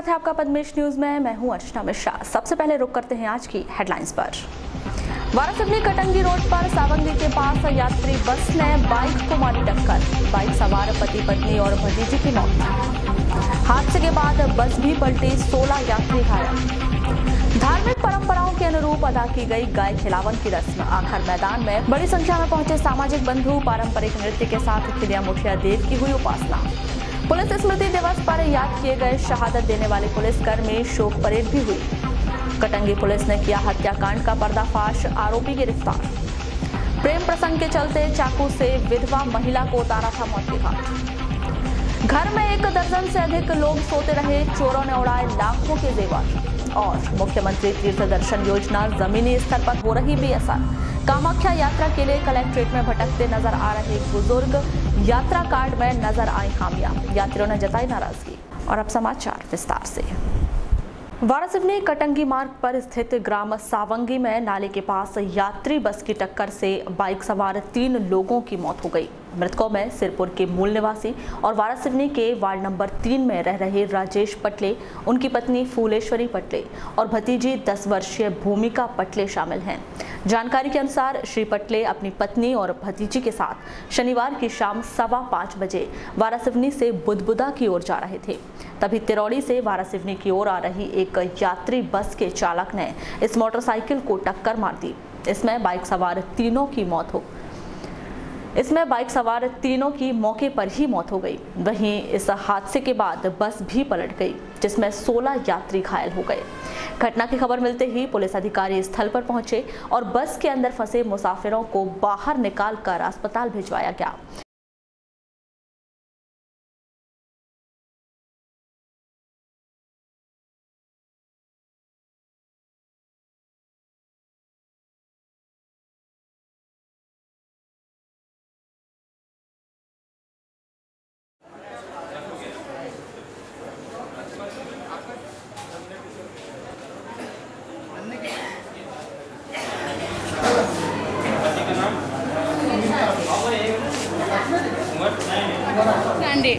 स्वागत है आपका पद्मेश न्यूज में। मैं हूं अर्चना मिश्रा। सबसे पहले रुक करते हैं आज की हेडलाइंस पर। वारासिवनी कटंगी रोड पर सावंगी के पास यात्री बस ने बाइक को मारी टक्कर। बाइक सवार पति पत्नी और भतीजी की मौत। हादसे के बाद बस भी पलटी, 16 यात्री घायल। धार्मिक परंपराओं के अनुरूप अदा की गई गाय खिलावन की रस्म। आखिर मैदान में बड़ी संख्या में पहुंचे सामाजिक बंधु। पारंपरिक नृत्य के साथ खिलिया मुखिया देव की हुई उपासना। पुलिस स्मृति दिवस पर याद किए गए शहादत देने वाले पुलिसकर्मी, शोक परेड भी हुई। कटंगी पुलिस ने किया हत्याकांड का पर्दाफाश, आरोपी गिरफ्तार। प्रेम प्रसंग के चलते चाकू से विधवा महिला को उतारा था मौत के घाट। घर में 1 दर्जन से अधिक लोग सोते रहे, चोरों ने उड़ाए लाखों के जेवर। और मुख्यमंत्री तीर्थ दर्शन योजना जमीनी स्तर पर हो रही बेअसर। कामाख्या यात्रा के लिए कलेक्ट्रेट में भटकते नजर आ रहे बुजुर्ग, यात्रा कार्ड में नजर आई खामियां। यात्रियों ने जताई नाराजगी। और अब समाचार विस्तार से। वारासिवनी कटंगी मार्ग पर स्थित ग्राम सावंगी में नाले के पास यात्री बस की टक्कर से बाइक सवार 3 लोगों की मौत हो गई। मृतकों में सिरपुर के मूल निवासी और वारासिवनी के वार्ड नंबर 3 में रह रहे राजेश पटले, उनकी पत्नी फूलेश्वरी पटले और भतीजी 10 वर्षीय भूमिका पटले शामिल हैं। जानकारी के अनुसार श्री पटले अपनी पत्नी और भतीजी के साथ शनिवार की शाम 5:15 बजे वारासिवनी से बुदबुदा की ओर जा रहे थे। तभी तिरौड़ी से वारासिवनी की ओर आ रही एक यात्री बस के चालक ने इस मोटरसाइकिल को टक्कर मार दी। इसमें बाइक सवार तीनों की मौके पर ही मौत हो गई। वहीं इस हादसे के बाद बस भी पलट गई, जिसमें 16 यात्री घायल हो गए। घटना की खबर मिलते ही पुलिस अधिकारी स्थल पर पहुंचे और बस के अंदर फंसे मुसाफिरों को बाहर निकालकर अस्पताल भिजवाया गया।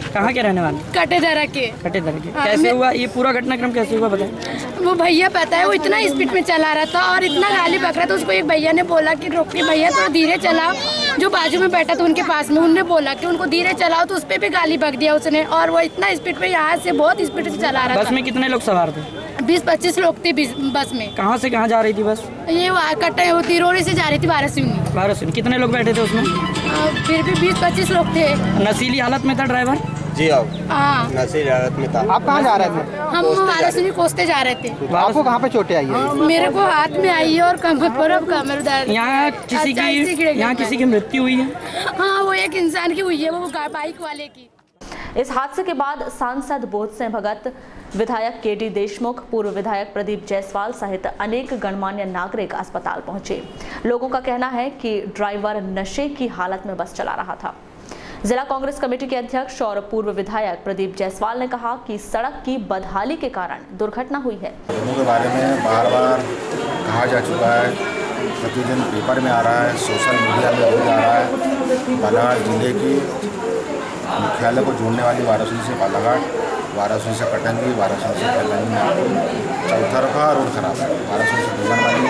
कहाँ के रहने वाले? कटेधरा के। कैसे हुआ ये पूरा घटनाक्रम, कैसे हुआ बताएं? वो भैया पता है, वो इतना स्पीड में चला रहा था और इतना गाली बक रहा था। उसको एक भैया ने बोला कि रोक के भैया थोड़ा धीरे चलाओ। जो बाजू में बैठा था उनके पास में, उनने बोला कि उनको धीरे चलाओ, तो उस पर भी गाली बक दिया उसने। और वो इतना स्पीड में यहाँ से बहुत स्पीड से चला रहा था। बस में कितने लोग सवार थे? 20-25 लोग थे बस में। कहाँ से कहाँ जा रही थी बस? ये तिरौड़ी से जा रही थी वारासिवनी। कितने लोग बैठे थे उसमें? फिर भी 20-25 लोग थे। नशीली हालत में था ड्राइवर? जी हाँ, नशीली हालत में था। आप कहाँ जा रहे थे? हम वारासिवनी कोसते जा रहे थे। आपको कहाँ पे चोटें आई है? मेरे को हाथ में आई है और कमर पर, अब कमर दर्द। यहाँ किसी की मृत्यु हुई है? हाँ, वो एक इंसान की हुई है, वो बाइक वाले की। इस हादसे के बाद सांसद बोधसिंह भगत, विधायक केडी देशमुख, पूर्व विधायक प्रदीप जायसवाल सहित अनेक गणमान्य नागरिक अस्पताल पहुंचे। लोगों का कहना है कि ड्राइवर नशे की हालत में बस चला रहा था। जिला कांग्रेस कमेटी के अध्यक्ष और पूर्व विधायक प्रदीप जायसवाल ने कहा कि सड़क की बदहाली के कारण दुर्घटना हुई है। लोगों के बारे में बार-बार कहा जा चुका है, प्रतिदिन पेपर में आ रहा है, सोशल मीडिया में रोज आ रहा है। बालाघाट जिले की मुख्यालय को जोड़ने वाली वारासिवनी से बालाघाट, वारासिवनी से कटंगी, वारासिवनी से कल्याणी में चौतरफा रोड खराब है। वारासिवनी से गुजरने वाली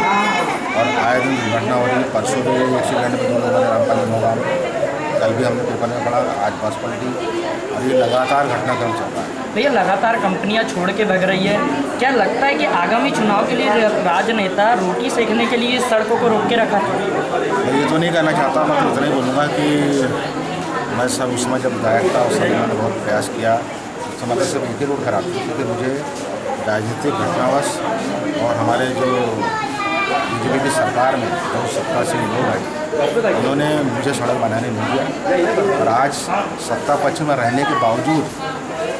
और आए दिन दुर्घटना हो रही है। परसों भी एक्सीडेंट में 2 लोगों ने रामपाल होगा। कल भी हमने पेपर में पढ़ा, आज बस पलटी और ये लगातार घटनाक्रम चल रहा है। भैया लगातार कंपनियां छोड़ के भग रही है, क्या लगता है कि आगामी चुनाव के लिए राजनेता रोटी सेकने के लिए सड़कों को रोक के रखा है? मैं ये तो नहीं कहना चाहता, मैं तो इतना ही बोलूँगा कि मैं सब उस समय जब विधायक था उस समय मैंने बहुत प्रयास किया। उस समय सिर्फ एक ही रोड खराब थी, क्योंकि मुझे राजनीतिक घटनावश और हमारे जो बीजेपी की सरकार में जो सत्ता से लोग आए, उन्होंने मुझे सड़क बनाने नहीं दिया। और आज सत्ता पक्ष में रहने के बावजूद,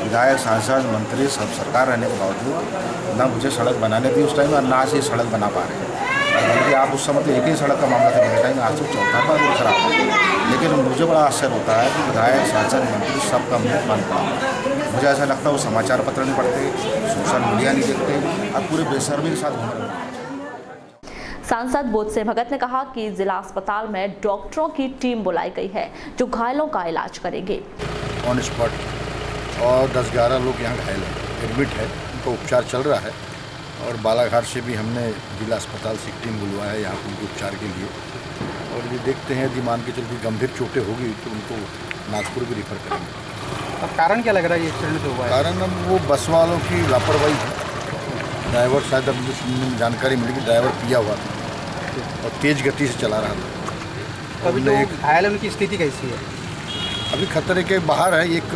विधायक, सांसद, मंत्री सब सरकार रहने के बावजूद ना मुझे सड़क बनाने दी उस टाइम और ना से सड़क बना पा रहे हैं। बल्कि आप उस समय तो एक ही सड़क का मामला था, मेरे टाइम आज तो चौथा रोड खराब है। लेकिन मुझे बड़ा आश्चर्य होता है कि विधायक, सांसद, मंत्री सबका मुँह बंद पड़ा। मुझे ऐसा लगता है वो समाचार पत्र नहीं पढ़ते, सोशल मीडिया नहीं देखते और पूरे बेशर्मी के साथ घूम रहे हैं। सांसद बोधसिंह भगत ने कहा कि जिला अस्पताल में डॉक्टरों की टीम बुलाई गई है जो घायलों का इलाज करेंगे। ऑन स्पॉट और 10-11 लोग यहाँ घायल हैं, एडमिट है। उनका उपचार चल रहा है और बालाघाट से भी हमने जिला अस्पताल से एक टीम बुलवाया है यहाँ उनके उपचार के लिए। और ये देखते हैं यदि मान के चलते गंभीर चोटें होगी तो उनको नागपुर भी रेफर करेंगे। अब कारण क्या लग रहा है ये एक्सीडेंट जो हुआ है? कारण अब वो बस वालों की लापरवाही है। ड्राइवर शायद अब सुनने में जानकारी मिली कि ड्राइवर पिया हुआ था और तेज़ गति से चला रहा था। अभी जो घायल है उनकी स्थिति कैसी है? अभी खतरे के बाहर है। एक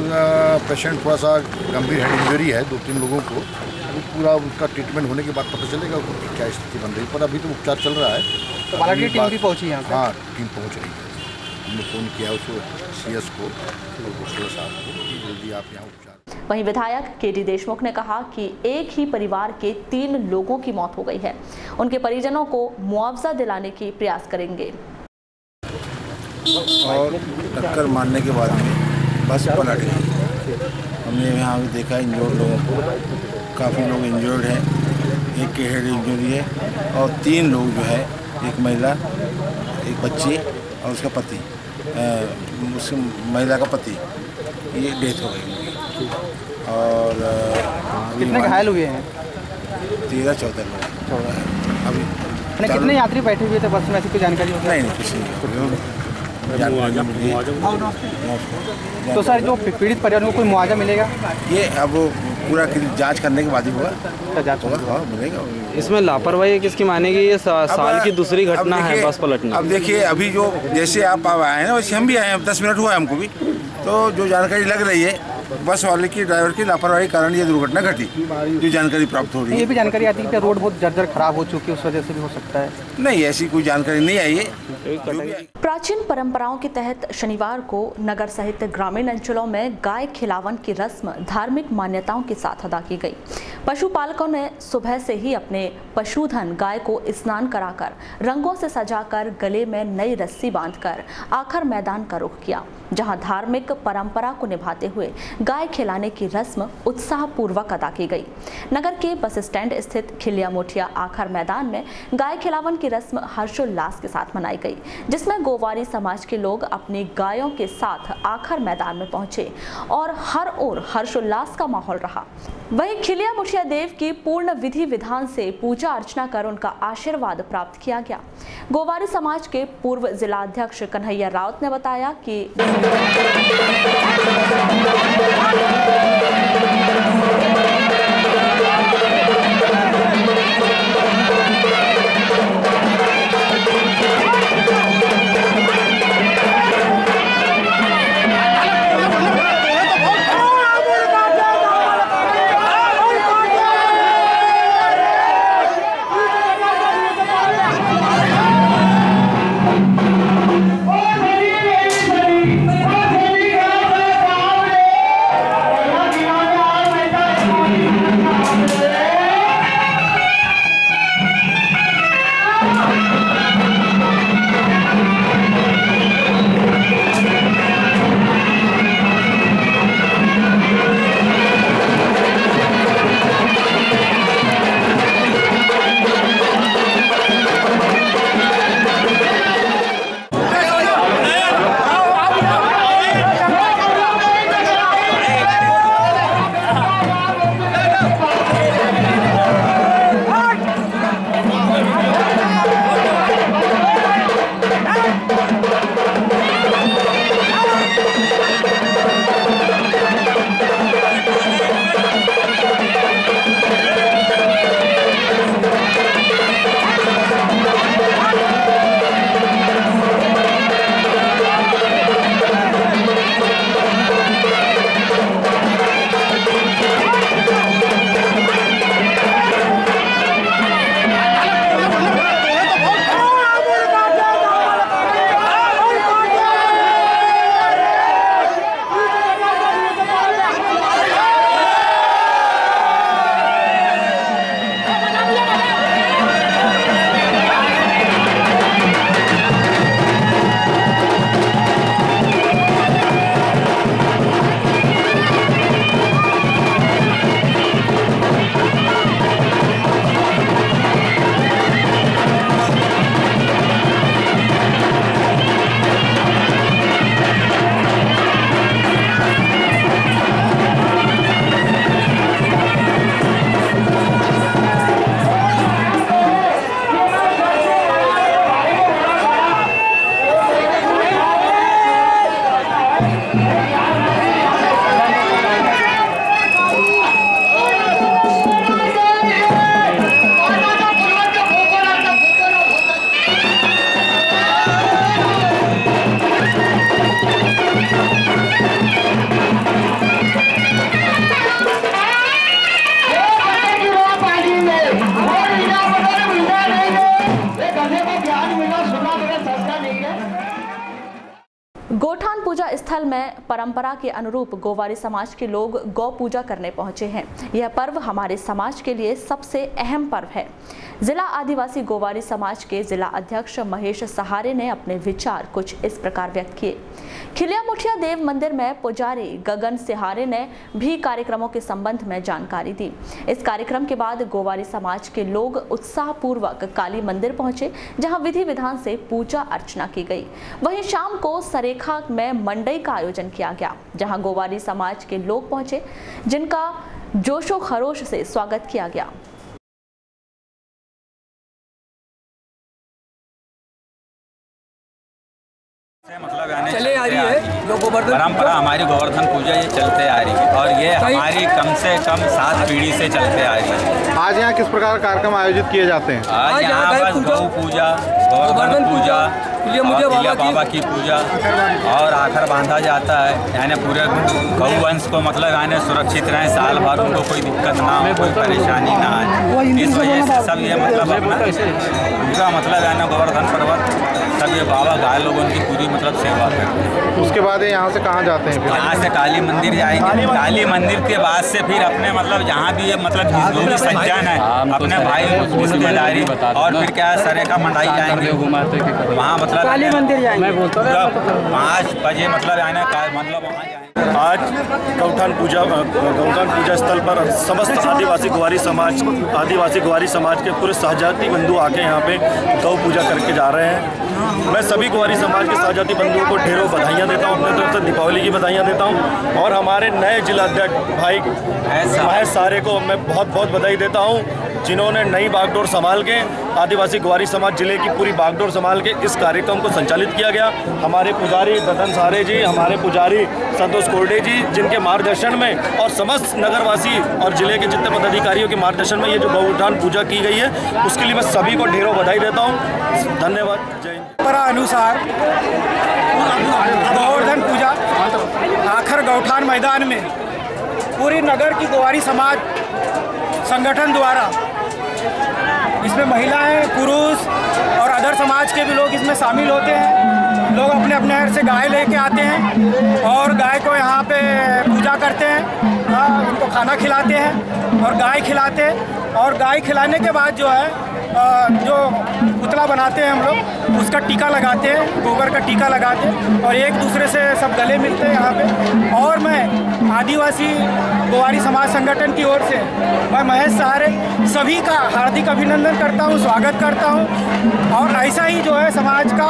पेशेंट थोड़ा सा गंभीर हेड इंजरी है, 2-3 लोगों को। अभी पूरा उनका ट्रीटमेंट होने के बाद पता चलेगा उनकी क्या स्थिति बन रही है, पर अभी तो उपचार चल रहा है। तो बालाघाट की टीम भी पहुंची यहाँ पे? हाँ, टीम पहुंच रही है। हमने फ़ोन किया उसको CS को और डॉक्टर साहब को कि जल्दी आप यहाँ उपचार। वहीं विधायक KD देशमुख ने कहा कि एक ही परिवार के 3 लोगों की मौत हो गई है। उनके परिजनों को मुआवजा दिलाने की प्रयास करेंगे। और टक्कर मारने के बाद में बस पलट गई। हमने यहाँ भी देखा इंजर्ड लोगों को, काफ़ी लोग इंजर्ड हैं। एक के हेड इंजरी है और 3 लोग जो है, एक महिला, एक बच्ची और उसका पति, उस महिला का पति, ये डेथ हो गई। और कितने घायल हुए हैं? 13-14 लोग अभी। कितने यात्री बैठे हुए थे बस में, ऐसी कोई जानकारी हो? नहीं, कुछ नहीं। तो सर जो पीड़ित परिवार को कोई मुआवजा मिलेगा? ये अब पूरा जांच करने के बाद ही होगा। जांच होगा, मिलेगा। इसमें लापरवाही किसकी मानेगी? ये साल की दूसरी घटना है बस पलटने। अब देखिए, अभी जो जैसे आप आए हैं ना वैसे हम भी आए हैं। 10 मिनट हुआ है हमको भी। तो जो जानकारी लग रही है, बस वाले की ड्राइवर की लापरवाही के कारण ये दुर्घटना घटी, जो जानकारी प्राप्त हो रही है। ये भी जानकारी आती है कि रोड बहुत जर्जर खराब हो चुकी है, उस वजह से भी हो सकता है? नहीं, ऐसी कोई जानकारी नहीं आई है। प्राचीन परंपराओं के तहत शनिवार को नगर सहित ग्रामीण अंचलों में गाय खिलावन की रस्म धार्मिक मान्यताओं के साथ अदा की गई। पशुपालकों ने सुबह से ही अपने पशुधन गाय को स्नान कराकर, रंगों से सजाकर, गले में नई रस्सी बांधकर आखर मैदान का रुख किया, जहां धार्मिक परंपरा को निभाते हुए गाय खिलाने की रस्म उत्साहपूर्वक अदा की गई। नगर के बस स्टैंड स्थित खिलिया मोठिया आखर मैदान में गाय खिलावन की रस्म हर्षोल्लास के साथ मनाई गई, जिसमें गोवारी समाज के लोग अपनी गायों के साथ आखर मैदान में पहुंचे और हर ओर हर्षोल्लास का माहौल रहा। वहीं खिलिया मुठिया देव की पूर्ण विधि विधान से पूजा अर्चना कर उनका आशीर्वाद प्राप्त किया गया। गोवारी समाज के पूर्व जिलाध्यक्ष कन्हैया राउत ने बताया कि गोठान पूजा स्थल में परंपरा के अनुरूप गोवारी समाज के लोग गौ पूजा करने पहुंचे हैं। यह पर्व हमारे समाज के लिए सबसे अहम पर्व है। जिला आदिवासी गोवारी समाज के जिला अध्यक्ष महेश सहारे ने अपने विचार कुछ इस प्रकार व्यक्त किए। खिलिया मुठिया देव मंदिर में पुजारी गगन सिहारे ने भी कार्यक्रमों के संबंध में जानकारी दी। इस कार्यक्रम के बाद गोवारी समाज के लोग उत्साहपूर्वक काली मंदिर पहुंचे, जहां विधि विधान से पूजा अर्चना की गई। वहीं शाम को सरेखा में मंडई का आयोजन किया गया, जहां गोवारी समाज के लोग पहुंचे, जिनका जोशो खरोश से स्वागत किया गया। मतलब चले आ रही है जो गोवर्धन परंपरा हमारी गोवर्धन पूजा ये चलते आ रही है और ये हमारी कम से कम 7 पीढ़ी से चलते आ रही है। आज यहाँ किस प्रकार कार्यक्रम आयोजित किए जाते हैं? आज यहाँ बस गौ पूजा, गोवर्धन पूजा, खिलिया बाबा की पूजा और आखिर बांधा जाता है, यानी पूरे गौ वंश को मतलब यानी सुरक्षित रहें, साल भर उनको कोई दिक्कत ना हो, कोई परेशानी ना आए। इस वजह से सब ये मतलब अपना पूरा मतलब यानी गोवर्धन पर्वत सब ये बाबा गाय लोगों की पूरी मतलब सेवा करते हैं। उसके बाद यहाँ से कहाँ जाते हैं? यहाँ से काली मंदिर जाएंगे। काली मंदिर के बाद से फिर अपने मतलब जहाँ भी ये मतलब जो भी सज्जन है अपने भाई रिश्तेदारी और फिर क्या सरेखा मंडाई जाएंगे, वहाँ मतलब काली मंदिर जाएंगे 5 बजे मतलब आने का मतलब वहाँ जाएंगे। आज गौठान पूजा स्थल पर समस्त आदिवासी गोवारी समाज के पूरे सहजाति बंधु आके यहाँ पे गौ पूजा करके जा रहे हैं। मैं सभी गोवारी समाज के सहजाति बंधुओं को ढेरों बधाइयाँ देता हूँ, अपने तरफ से दीपावली की बधाइयाँ देता हूँ और हमारे नए जिला अध्यक्ष भाई महेश सहारे को मैं बहुत बहुत बधाई देता हूँ, जिन्होंने नई बागडोर संभाल के आदिवासी गोवारी समाज जिले की पूरी बागडोर संभाल के इस कार्यक्रम को संचालित किया गया। हमारे पुजारी ददन सहारे जी, हमारे पुजारी संतोष कोरडे जी, जिनके मार्गदर्शन में और समस्त नगरवासी और जिले के जितने पदाधिकारियों के मार्गदर्शन में ये जो गौठान पूजा की गई है, उसके लिए मैं सभी को ढेरों बधाई देता हूँ। धन्यवाद। जय हिंद। परंपरा अनुसार गोवर्धन पूजा आखिर गौठान मैदान में पूरी नगर की गोवारी समाज संगठन द्वारा, इसमें महिलाएं, पुरुष और अदर समाज के भी लोग इसमें शामिल होते हैं। लोग अपने अपने घर से गाय लेके आते हैं और गाय को यहाँ पे पूजा करते हैं, उनको खाना खिलाते हैं और गाय खिलाते हैं और गाय खिलाने के बाद जो है जो पुतला बनाते हैं हम लोग, उसका टीका लगाते हैं, गोबर का टीका लगाते हैं और एक दूसरे से सब गले मिलते हैं यहाँ पे। और मैं आदिवासी गोवारी समाज संगठन की ओर से मैं महेश सहारे सभी का हार्दिक अभिनंदन करता हूँ, स्वागत करता हूँ और ऐसा ही जो है समाज का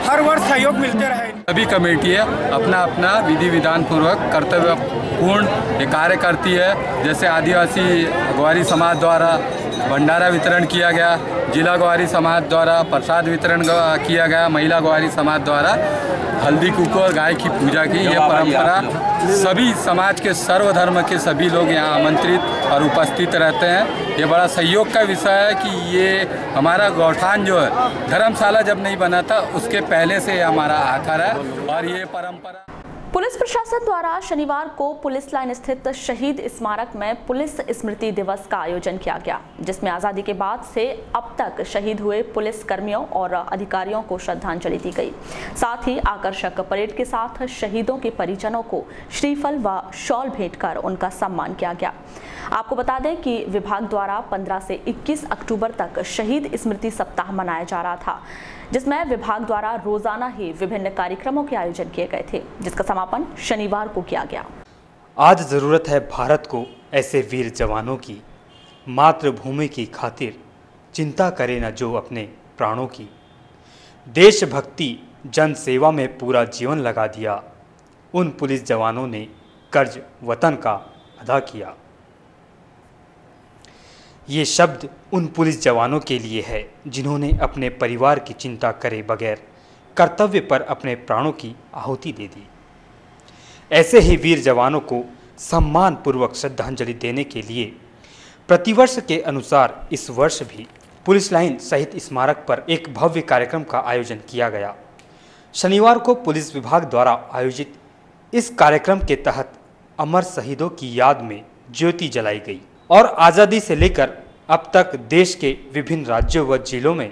हर वर्ष सहयोग मिलते रहे। सभी कमेटियाँ अपना अपना विधि विधान पूर्वक कर्तव्यपूर्ण कार्य करती है। जैसे आदिवासी गोवारी समाज द्वारा भंडारा वितरण किया गया, जिला गोवारी समाज द्वारा प्रसाद वितरण किया गया, महिला गोवारी समाज द्वारा हल्दी कुको और गाय की पूजा की। यह परंपरा सभी समाज के सर्वधर्म के सभी लोग यहाँ आमंत्रित और उपस्थित रहते हैं। ये बड़ा सहयोग का विषय है कि ये हमारा गौठान जो है धर्मशाला जब नहीं बना था उसके पहले से हमारा आखिर है और ये परंपरा। पुलिस प्रशासन द्वारा शनिवार को पुलिस लाइन स्थित शहीद स्मारक में पुलिस स्मृति दिवस का आयोजन किया गया, जिसमें आज़ादी के बाद से अब तक शहीद हुए पुलिस कर्मियों और अधिकारियों को श्रद्धांजलि दी गई। साथ ही आकर्षक परेड के साथ शहीदों के परिजनों को श्रीफल व शॉल भेंट कर उनका सम्मान किया गया। आपको बता दें कि विभाग द्वारा 15 से 21 अक्टूबर तक शहीद स्मृति सप्ताह मनाया जा रहा था, जिसमें विभाग द्वारा रोजाना ही विभिन्न कार्यक्रमों के आयोजन किए गए थे, जिसका समापन शनिवार को किया गया। आज जरूरत है भारत को ऐसे वीर जवानों की, मातृभूमि की खातिर चिंता करे न जो अपने प्राणों की। देशभक्ति जन सेवा में पूरा जीवन लगा दिया, उन पुलिस जवानों ने कर्ज वतन का अदा किया। ये शब्द उन पुलिस जवानों के लिए है जिन्होंने अपने परिवार की चिंता करे बगैर कर्तव्य पर अपने प्राणों की आहुति दे दी। ऐसे ही वीर जवानों को सम्मानपूर्वक श्रद्धांजलि देने के लिए प्रतिवर्ष के अनुसार इस वर्ष भी पुलिस लाइन सहित स्मारक पर एक भव्य कार्यक्रम का आयोजन किया गया। शनिवार को पुलिस विभाग द्वारा आयोजित इस कार्यक्रम के तहत अमर शहीदों की याद में ज्योति जलाई गई और आज़ादी से लेकर अब तक देश के विभिन्न राज्यों व जिलों में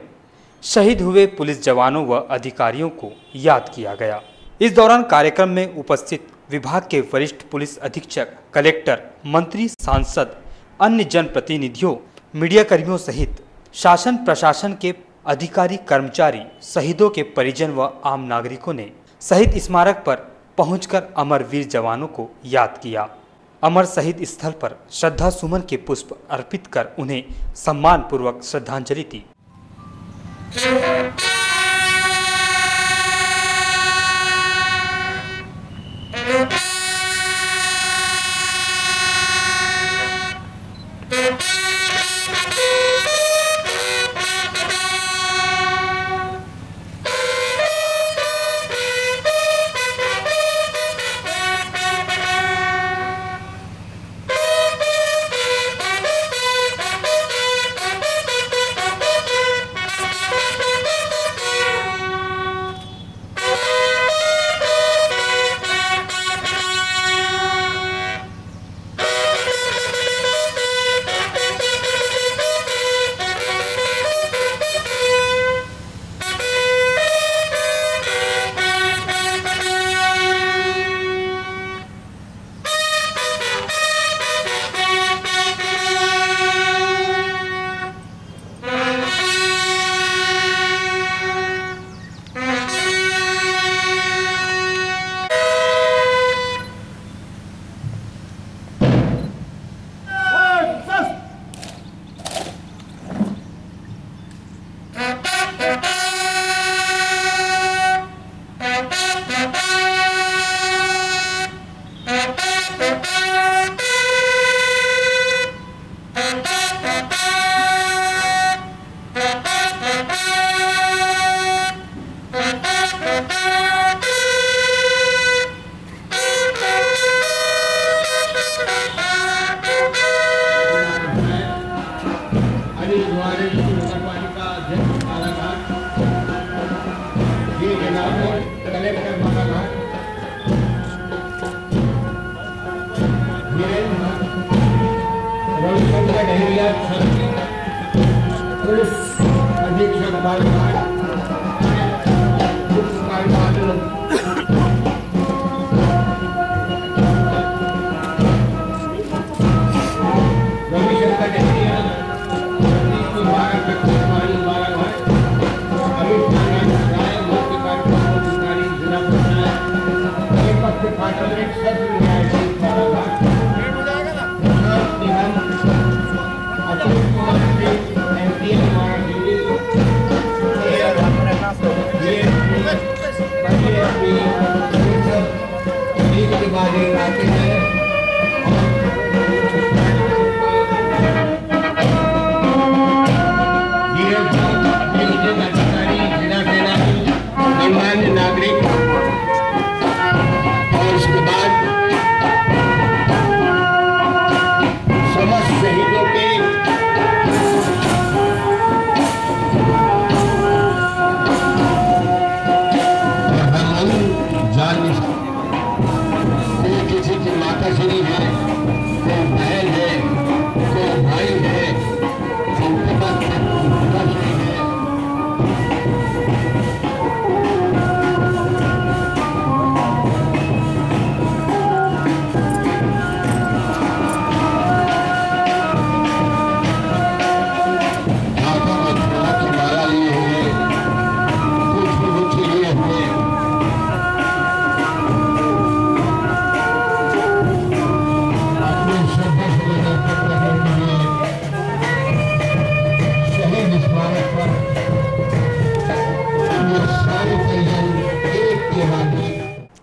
शहीद हुए पुलिस जवानों व अधिकारियों को याद किया गया। इस दौरान कार्यक्रम में उपस्थित विभाग के वरिष्ठ पुलिस अधीक्षक, कलेक्टर, मंत्री, सांसद, अन्य जनप्रतिनिधियों, मीडिया कर्मियों सहित शासन प्रशासन के अधिकारी, कर्मचारी, शहीदों के परिजन व आम नागरिकों ने शहीद स्मारक पर पहुंचकर अमर वीर जवानों को याद किया। अमर शहीद स्थल पर श्रद्धा सुमन के पुष्प अर्पित कर उन्हें सम्मान पूर्वक श्रद्धांजलि दी।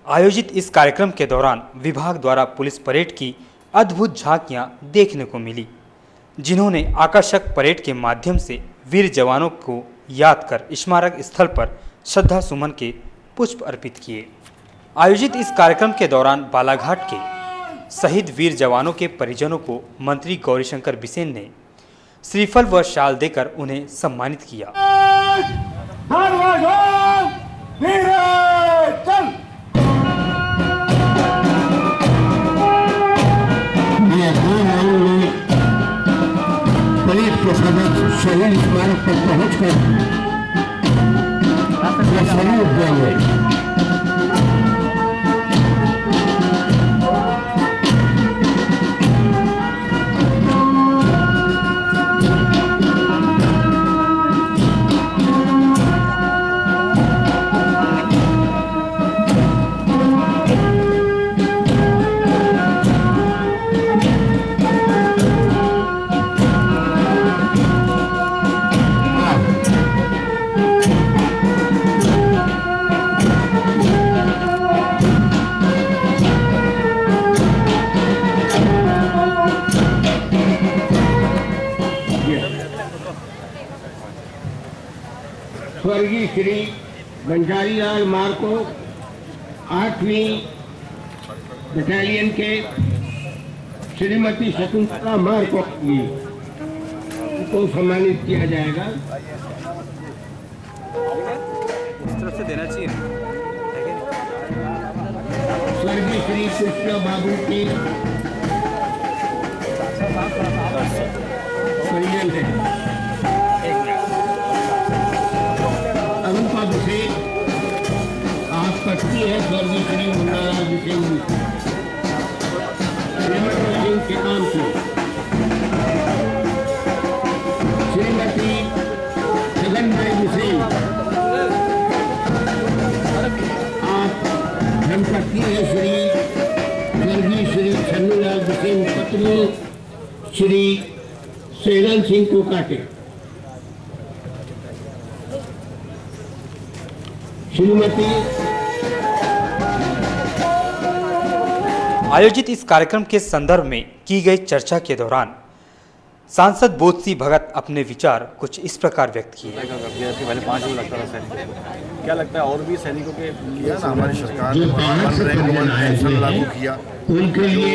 आयोजित इस कार्यक्रम के दौरान विभाग द्वारा पुलिस परेड की अद्भुत झांकियां देखने को मिली, जिन्होंने आकर्षक परेड के माध्यम से वीर जवानों को याद कर स्मारक स्थल पर श्रद्धा सुमन के पुष्प अर्पित किए। आयोजित इस कार्यक्रम के दौरान बालाघाट के शहीद वीर जवानों के परिजनों को मंत्री गौरीशंकर बिसेन ने श्रीफल व शाल देकर उन्हें सम्मानित किया। पुलिस के सदस्य शहीद स्मारक पर पहुंचकर सैल्यूट देंगे। स्वर्गीय श्री बंजारीलाल मार्को 8वीं बटालियन के श्रीमती शकुंतला मार्को को सम्मानित किया जाएगा। इस तरफ से देना चाहिए। स्वर्गीय श्री कृष्ण बाबू की परिजन है। अनुपाभिषेक आप पत्नी है स्वर्गीय श्री मुन्नालाल बिसेन सिंह के नाम से। श्रीमती जगनभाई बिसेन आप धर्मपत्नी है स्वर्गीय श्री छन्नूलाल बिसेन पत्नी श्री सेलन सिंह कोकाटे। श्रीमती आयोजित इस कार्यक्रम के संदर्भ में की गई चर्चा के दौरान सांसद बोधसी भगत अपने विचार कुछ इस प्रकार व्यक्त किए। पहले 5 लोग लगता था सैनिक, क्या लगता है और भी सैनिकों के किया ना हमारी सरकार ने पेंशन लागू किया, उनके लिए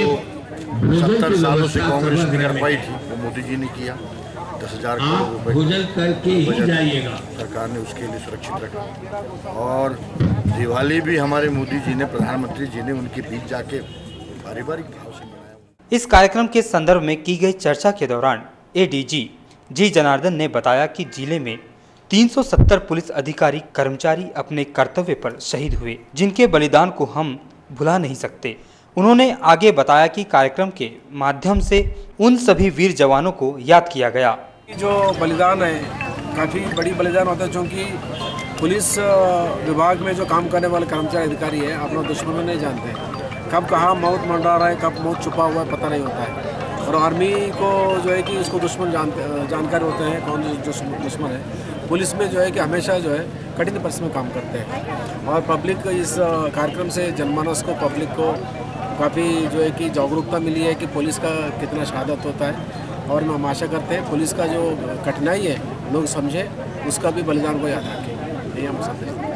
70 सालों से कांग्रेस नहीं कर पाई थी, वो मोदी जी ने किया। 10,000 करोड़ रुपए भोजन करके ही जाइएगा, सरकार ने उसके लिए सुरक्षित रखा। और दिवाली भी हमारे मोदी जी ने, प्रधानमंत्री जी ने उनके बीच जाके पारिवारिक भाव से मनाया। इस कार्यक्रम के संदर्भ में की गई चर्चा के दौरान एडीजी जी जनार्दन ने बताया कि जिले में 370 पुलिस अधिकारी कर्मचारी अपने कर्तव्य पर शहीद हुए, जिनके बलिदान को हम भुला नहीं सकते। उन्होंने आगे बताया कि कार्यक्रम के माध्यम से उन सभी वीर जवानों को याद किया गया। जो बलिदान है काफ़ी बड़ी बलिदान होता है, क्योंकि पुलिस विभाग में जो काम करने वाले कर्मचारी अधिकारी है आप लोग दुश्मनों नहीं जानते कब कहाँ मौत मंडरा रहा है, कब मौत छुपा हुआ है, पता नहीं होता है। और आर्मी को जो है कि इसको दुश्मन जानकारी होते हैं कौन दुश्मन है। पुलिस में जो है कि हमेशा जो है कठिन परिश्रम में काम करते हैं। और पब्लिक इस कार्यक्रम से जनमानस को, पब्लिक को काफ़ी जो है कि जागरूकता मिली है कि पुलिस का कितना शहादत होता है। और हम आशा करते हैं पुलिस का जो कठिनाई है लोग समझे, उसका भी बलिदान को याद रखें। यही हम संदेश देते हैं।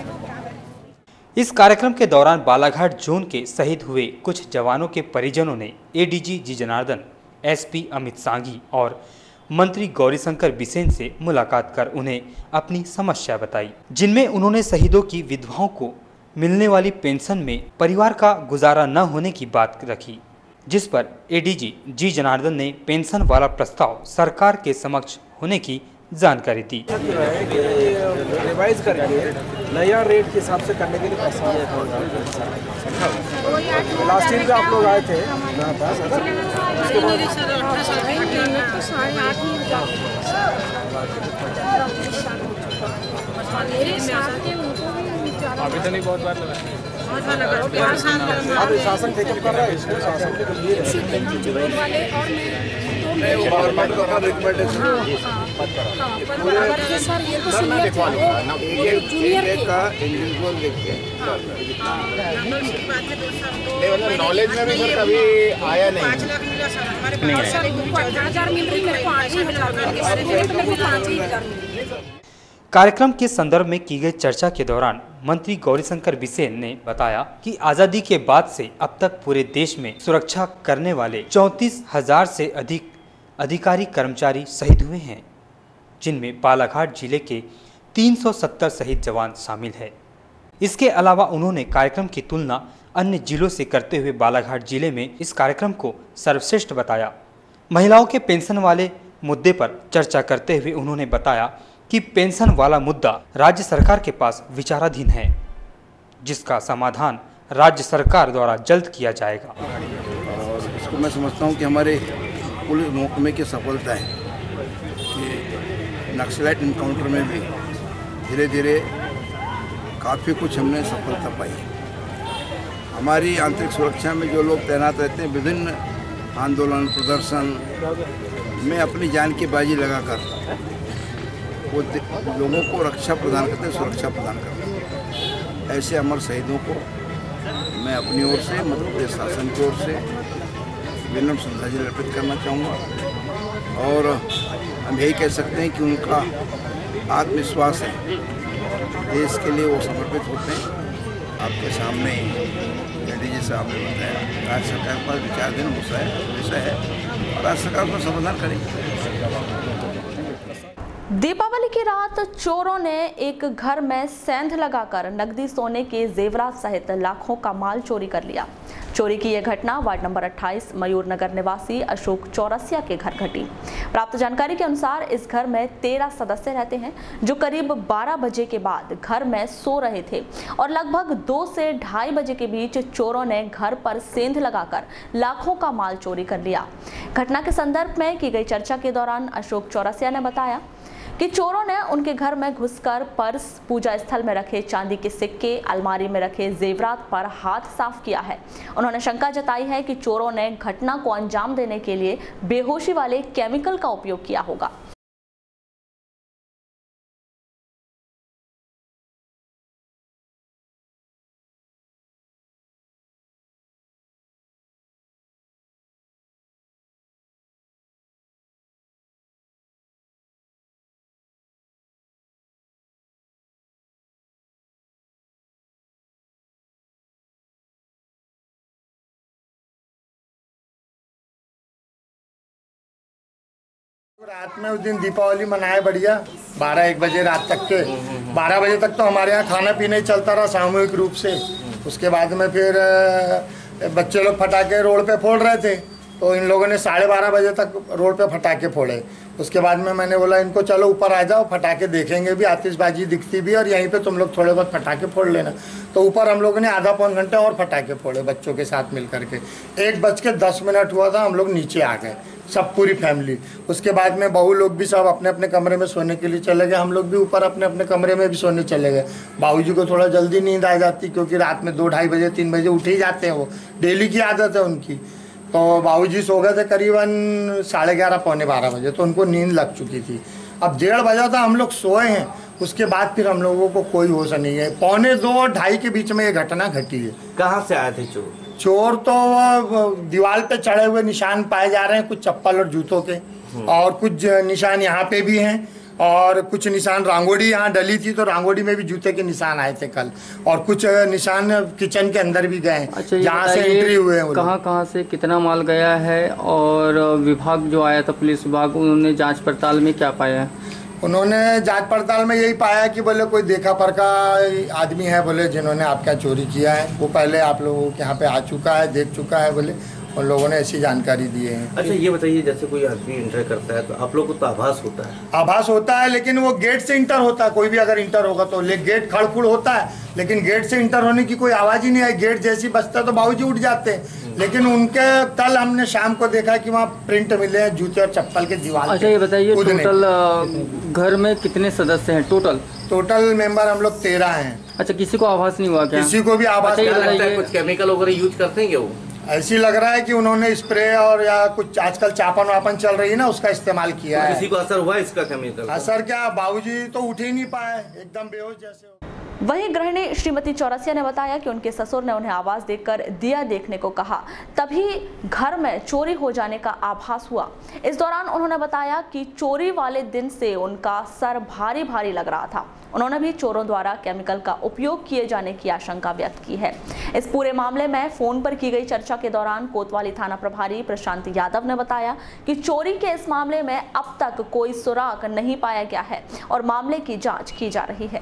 इस कार्यक्रम के दौरान बालाघाट जोन के शहीद हुए कुछ जवानों के परिजनों ने एडीजी जी जनार्दन, एसपी अमित सांघी और मंत्री गौरीशंकर बिसेन से मुलाकात कर उन्हें अपनी समस्या बताई, जिनमें उन्होंने शहीदों की विधवाओं को मिलने वाली पेंशन में परिवार का गुजारा न होने की बात रखी, जिस पर एडीजी जी जनार्दन ने पेंशन वाला प्रस्ताव सरकार के समक्ष होने की जानकारी दी। रिवाइज करके नया रेट के हिसाब से करने के लिए पैसा लास्ट ईयर आप लोग आए थे मेरे पास, अभी तो नहीं बहुत बार लगा शासन टेकअप कर रहा है, इसको शासन के लिए नॉलेज में भी कभी आया नहीं। कार्यक्रम के संदर्भ में की गई चर्चा के दौरान मंत्री गौरीशंकर बिसेन ने बताया कि आज़ादी के बाद से अब तक पूरे देश में सुरक्षा करने वाले 34,000 से अधिक अधिकारी कर्मचारी शहीद हुए हैं, जिनमें बालाघाट जिले के 370 शहीद जवान शामिल है। इसके अलावा उन्होंने कार्यक्रम की तुलना अन्य जिलों से करते हुए बालाघाट जिले में इस कार्यक्रम को सर्वश्रेष्ठ बताया। महिलाओं के पेंशन वाले मुद्दे पर चर्चा करते हुए उन्होंने बताया कि पेंशन वाला मुद्दा राज्य सरकार के पास विचाराधीन है, जिसका समाधान राज्य सरकार द्वारा जल्द किया जाएगा। और इसको मैं समझता हूँ कि हमारे पुलिस महकमे की सफलता है कि नक्सलाइट इनकाउंटर में भी धीरे धीरे काफ़ी कुछ हमने सफलता पाई। हमारी आंतरिक सुरक्षा में जो लोग तैनात रहते हैं, विभिन्न आंदोलन प्रदर्शन में अपनी जान की बाजी लगाकर वो लोगों को रक्षा प्रदान करते हैं, सुरक्षा प्रदान करते हैं। ऐसे अमर शहीदों को मैं अपनी ओर से, मध्य प्रदेश शासन की ओर से विनम्र श्रद्धांजलि अर्पित करना चाहूँगा। और हम यही कह सकते हैं कि उनका आत्मविश्वास है देश के लिए वो समर्पित होते हैं। आपके सामने रेड्डी जी साहब ने बताया राज्य सरकार पर विचाराधीन विषय है और राज्य सरकार उसका समाधान करेगी। दीपावली की रात चोरों ने एक घर में सेंध लगाकर नकदी, सोने के जेवरात सहित लाखों का माल चोरी कर लिया। चोरी की यह घटना वार्ड नंबर 28 मयूर नगर निवासी अशोक चौरसिया के घर घटी। प्राप्त जानकारी के अनुसार इस घर में 13 सदस्य रहते हैं, जो करीब 12 बजे के बाद घर में सो रहे थे और लगभग 2 से 2:30 बजे के बीच चोरों ने घर पर सेंध लगाकर लाखों का माल चोरी कर लिया। घटना के संदर्भ में की गई चर्चा के दौरान अशोक चौरसिया ने बताया कि चोरों ने उनके घर में घुसकर पर्स, पूजा स्थल में रखे चांदी के सिक्के, अलमारी में रखे जेवरात पर हाथ साफ किया है। उन्होंने शंका जताई है कि चोरों ने घटना को अंजाम देने के लिए बेहोशी वाले केमिकल का उपयोग किया होगा। रात में उस दिन दीपावली मनाए बढ़िया 12-1 बजे रात तक के 12 बजे तक तो हमारे यहाँ खाना पीना ही चलता रहा सामूहिक रूप से। उसके बाद में फिर बच्चे लोग फटाके रोड पे फोड़ रहे थे, तो इन लोगों ने 12:30 बजे तक रोड पे फटाके फोड़े। उसके बाद में मैंने बोला इनको चलो ऊपर आ जाओ, फटाके देखेंगे भी, आतिशबाजी दिखती भी और यहीं पे तुम लोग थोड़े बहुत फटाके फोड़ लेना। तो ऊपर हम लोगों ने आधा-पौन घंटे और फटाके फोड़े बच्चों के साथ मिल करके। 1:10 हुआ था, हम लोग नीचे आ गए सब, पूरी फैमिली। उसके बाद में बहू लोग भी सब अपने अपने कमरे में सोने के लिए चले गए, हम लोग भी ऊपर अपने अपने कमरे में भी सोने चले गए। बाबूजी को थोड़ा जल्दी नींद आ जाती क्योंकि रात में 2-2:30 बजे 3 बजे उठ ही जाते हैं, वो डेली की आदत है उनकी। तो बाबूजी सो गए थे करीबन 11:30 पौने 12 बजे, तो उनको नींद लग चुकी थी। अब 1:30 बजा था, हम लोग सोए हैं। उसके बाद फिर हम लोगों को कोई होश नहीं है। 1:45 और 2:30 के बीच में ये घटना घटी है। कहाँ से आए थे चोर? चोर तो दीवार पे चढ़े हुए निशान पाए जा रहे हैं, कुछ चप्पल और जूतों के, और कुछ निशान यहाँ पे भी हैं, और कुछ निशान रांगोड़ी यहाँ डली थी तो रांगोड़ी में भी जूते के निशान आए थे कल, और कुछ निशान किचन के अंदर भी गए। अच्छा, जहाँ से एंट्री हुए हैं। कहाँ से कितना माल गया है, और विभाग जो आया था पुलिस विभाग, उन्होंने जांच पड़ताल में क्या पाया? उन्होंने जांच पड़ताल में यही पाया कि बोले कोई देखा परखा आदमी है, बोले जिन्होंने आपका चोरी किया है, वो पहले आप लोगों के यहाँ पे आ चुका है, देख चुका है, बोले उन लोगों ने ऐसी जानकारी दी है। अच्छा ये बताइए, जैसे कोई आदमी इंटर करता है तो आप लोग को तो आभास होता है? आभास होता है, लेकिन वो गेट से इंटर होता है। कोई भी अगर इंटर होगा तो गेट खड़खुड़ होता है, लेकिन गेट से इंटर होने की कोई आवाज़ ही नहीं आई। गेट जैसी बजता है तो बाबूजी उठ जाते हैं, लेकिन उनके कल हमने शाम को देखा कि वहाँ प्रिंट मिले हैं जूते और चप्पल के दीवार। अच्छा ये बताइए, टोटल घर में कितने सदस्य हैं? टोटल मेंबर हम लोग 13 हैं। अच्छा, किसी को आभास नहीं हुआ क्या? किसी को भी आभास नहीं हुआ। कुछ केमिकल वगैरह यूज करते हैं क्या वो? ऐसी लग रहा है कि उन्होंने स्प्रे और या कुछ आजकल चापन वापन चल रही है ना, उसका इस्तेमाल किया है। किसी को असर हुआ इसका केमिकल? असर क्या, बाबूजी तो उठ ही नहीं पाए, एकदम बेहोश जैसे। वहीं गृहिणी श्रीमती चौरसिया ने बताया कि उनके ससुर ने उन्हें आवाज देकर दिया देखने को कहा, तभी घर में चोरी हो जाने का आभास हुआ। इस दौरान उन्होंने बताया कि चोरी वाले दिन से उनका सर भारी भारी लग रहा था। उन्होंने भी चोरों द्वारा केमिकल का उपयोग किए जाने की आशंका व्यक्त की है। इस पूरे मामले में फोन पर की गई चर्चा के दौरान कोतवाली थाना प्रभारी प्रशांत यादव ने बताया कि चोरी के इस मामले में अब तक कोई सुराग नहीं पाया गया है और मामले की जांच की जा रही है।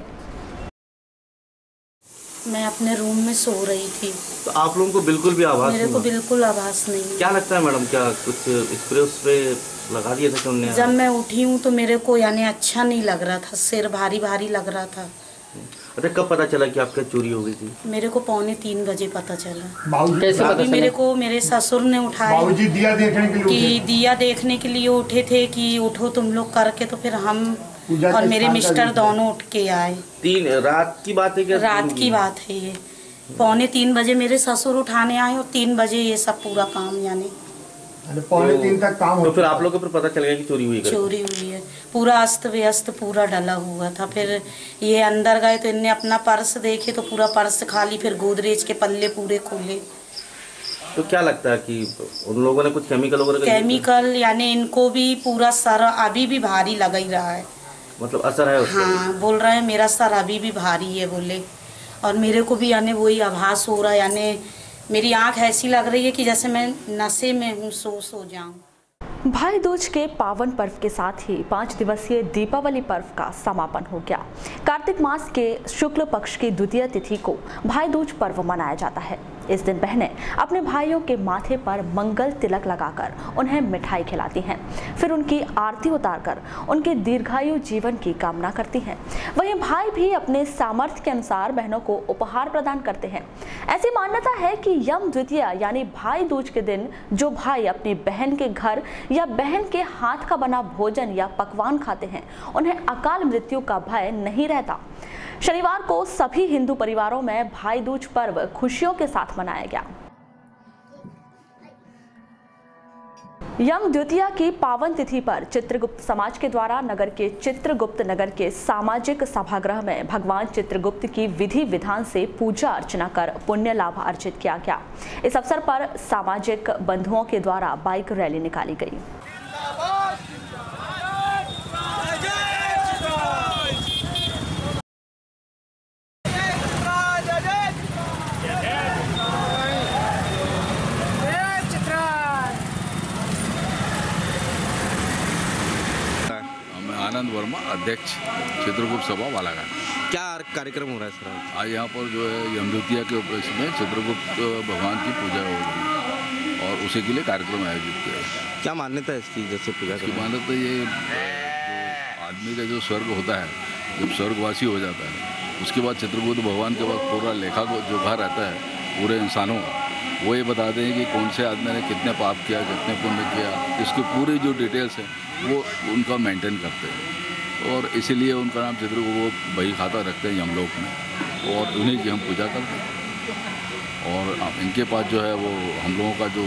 मैं अपने रूम में सो रही थी। तो आप लोगों को बिल्कुल भी आभास? मेरे को बिल्कुल आभास नहीं। क्या लगता है मैडम, क्या कुछ स्प्रे लगा दिया था उन्होंने? जब मैं उठी हूँ तो मेरे को यानी अच्छा नहीं लग रहा था, सिर भारी भारी लग रहा था। अच्छा, कब पता चला कि आपका चोरी हो गई थी? मेरे को 2:45 बजे पता चला। कैसे अभी मेरे को मेरे ससुर ने उठाया बाबूजी दिया देखने के लिए, कि दिया देखने के लिए उठे थे कि उठो तुम लोग करके, तो फिर हम और मेरे मिस्टर दोनों उठ के आए। 3 रात की बात है क्या? रात की बात है ये। 2:45 बजे मेरे ससुर उठाने आए और 3 बजे ये सब पूरा काम यानी 2:45 तक काम। तो फिर आप लोगों को पता चल गया कि चोरी हुई है? चोरी हुई है, पूरा अस्त व्यस्त पूरा डला हुआ था। फिर ये अंदर गए तो इनने अपना पर्स देखे तो पूरा पर्स खाली, फिर गोदरेज के पल्ले पूरे खोले। तो क्या लगता है कि उन लोगों ने कुछ केमिकल वगैरह? केमिकल यानी इनको भी पूरा सर अभी भी भारी लग ही रहा है। मतलब असर है उसका? हाँ, बोल रहे हैं मेरा सर अभी भी भारी है बोले, और मेरे को भी यानी वही आभास हो रहा है, यानी मेरी आंख ऐसी लग रही है कि जैसे मैं नशे में हूँ, सो जाऊँ। भाई दूज के पावन पर्व के साथ ही 5 दिवसीय दीपावली पर्व का समापन हो गया। कार्तिक मास के शुक्ल पक्ष की द्वितीय तिथि को भाई दूज पर्व मनाया जाता है। इस दिन बहनें अपने भाइयों के माथे पर मंगल तिलक लगाकर उन्हें मिठाई खिलाती हैं, फिर उनकी आरती उतारकर उनके दीर्घायु जीवन की कामना करती हैं। वहीं भाई भी अपने सामर्थ्य के अनुसार बहनों को उपहार प्रदान करते हैं। ऐसी मान्यता है कि यम द्वितीया यानी भाई दूज के दिन जो भाई अपनी बहन के घर या बहन के हाथ का बना भोजन या पकवान खाते हैं, उन्हें अकाल मृत्यु का भय नहीं रहता। शनिवार को सभी हिंदू परिवारों में भाई दूज पर्व खुशियों के साथ मनाया गया। यम द्वितीया की पावन तिथि पर चित्रगुप्त समाज के द्वारा नगर के चित्रगुप्त नगर के सामाजिक सभागृह में भगवान चित्रगुप्त की विधि विधान से पूजा अर्चना कर पुण्य लाभ अर्जित किया गया। इस अवसर पर सामाजिक बंधुओं के द्वारा बाइक रैली निकाली गई। आनंद वर्मा, अध्यक्ष चित्रगुप्त सभा बालाघाट। क्या कार्यक्रम हो रहा है सर? आज यहाँ पर जो है यम द्वितीया के उपलक्ष्य में चित्रगुप्त भगवान की पूजा होगी और उसी के लिए कार्यक्रम आयोजित किया है। क्या मान्यता है इसकी? जैसे पूजा की मान्यता ये जो आदमी का जो स्वर्ग होता है, जब स्वर्गवासी हो जाता है, उसके बाद चित्रगुप्त भगवान के बाद पूरा लेखा जो घर रहता है पूरे इंसानों का, वो ये बताते हैं कि कौन से आदमी ने कितने पाप किया, कितने पुण्य किया, इसकी पूरी जो डिटेल्स है वो उनका मेंटेन करते हैं और इसीलिए उनका नाम चित्रगुप्त, वो बही खाता रखते हैं यमलोक में और उन्हीं की हम पूजा करते हैं। और इनके पास जो है वो हम लोगों का जो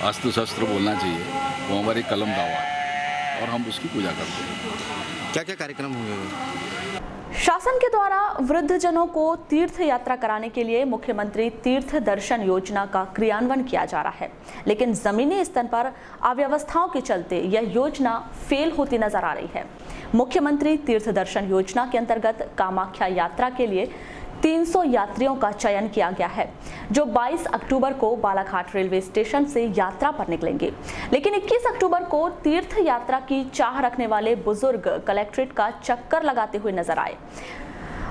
अस्त्र शस्त्र बोलना चाहिए वो हमारी कलम दावा है और हम उसकी पूजा करते हैं। क्या क्या कार्यक्रम होंगे? शासन के द्वारा वृद्धजनों को तीर्थ यात्रा कराने के लिए मुख्यमंत्री तीर्थ दर्शन योजना का क्रियान्वयन किया जा रहा है, लेकिन जमीनी स्तर पर अव्यवस्थाओं के चलते यह योजना फेल होती नजर आ रही है। मुख्यमंत्री तीर्थ दर्शन योजना के अंतर्गत कामाख्या यात्रा के लिए 300 यात्रियों का चयन किया गया है, जो 22 अक्टूबर को बालाघाट रेलवे स्टेशन से यात्रा पर निकलेंगे। लेकिन 21 अक्टूबर को तीर्थ यात्रा की चाह रखने वाले बुजुर्ग कलेक्ट्रेट का चक्कर लगाते हुए नजर आए।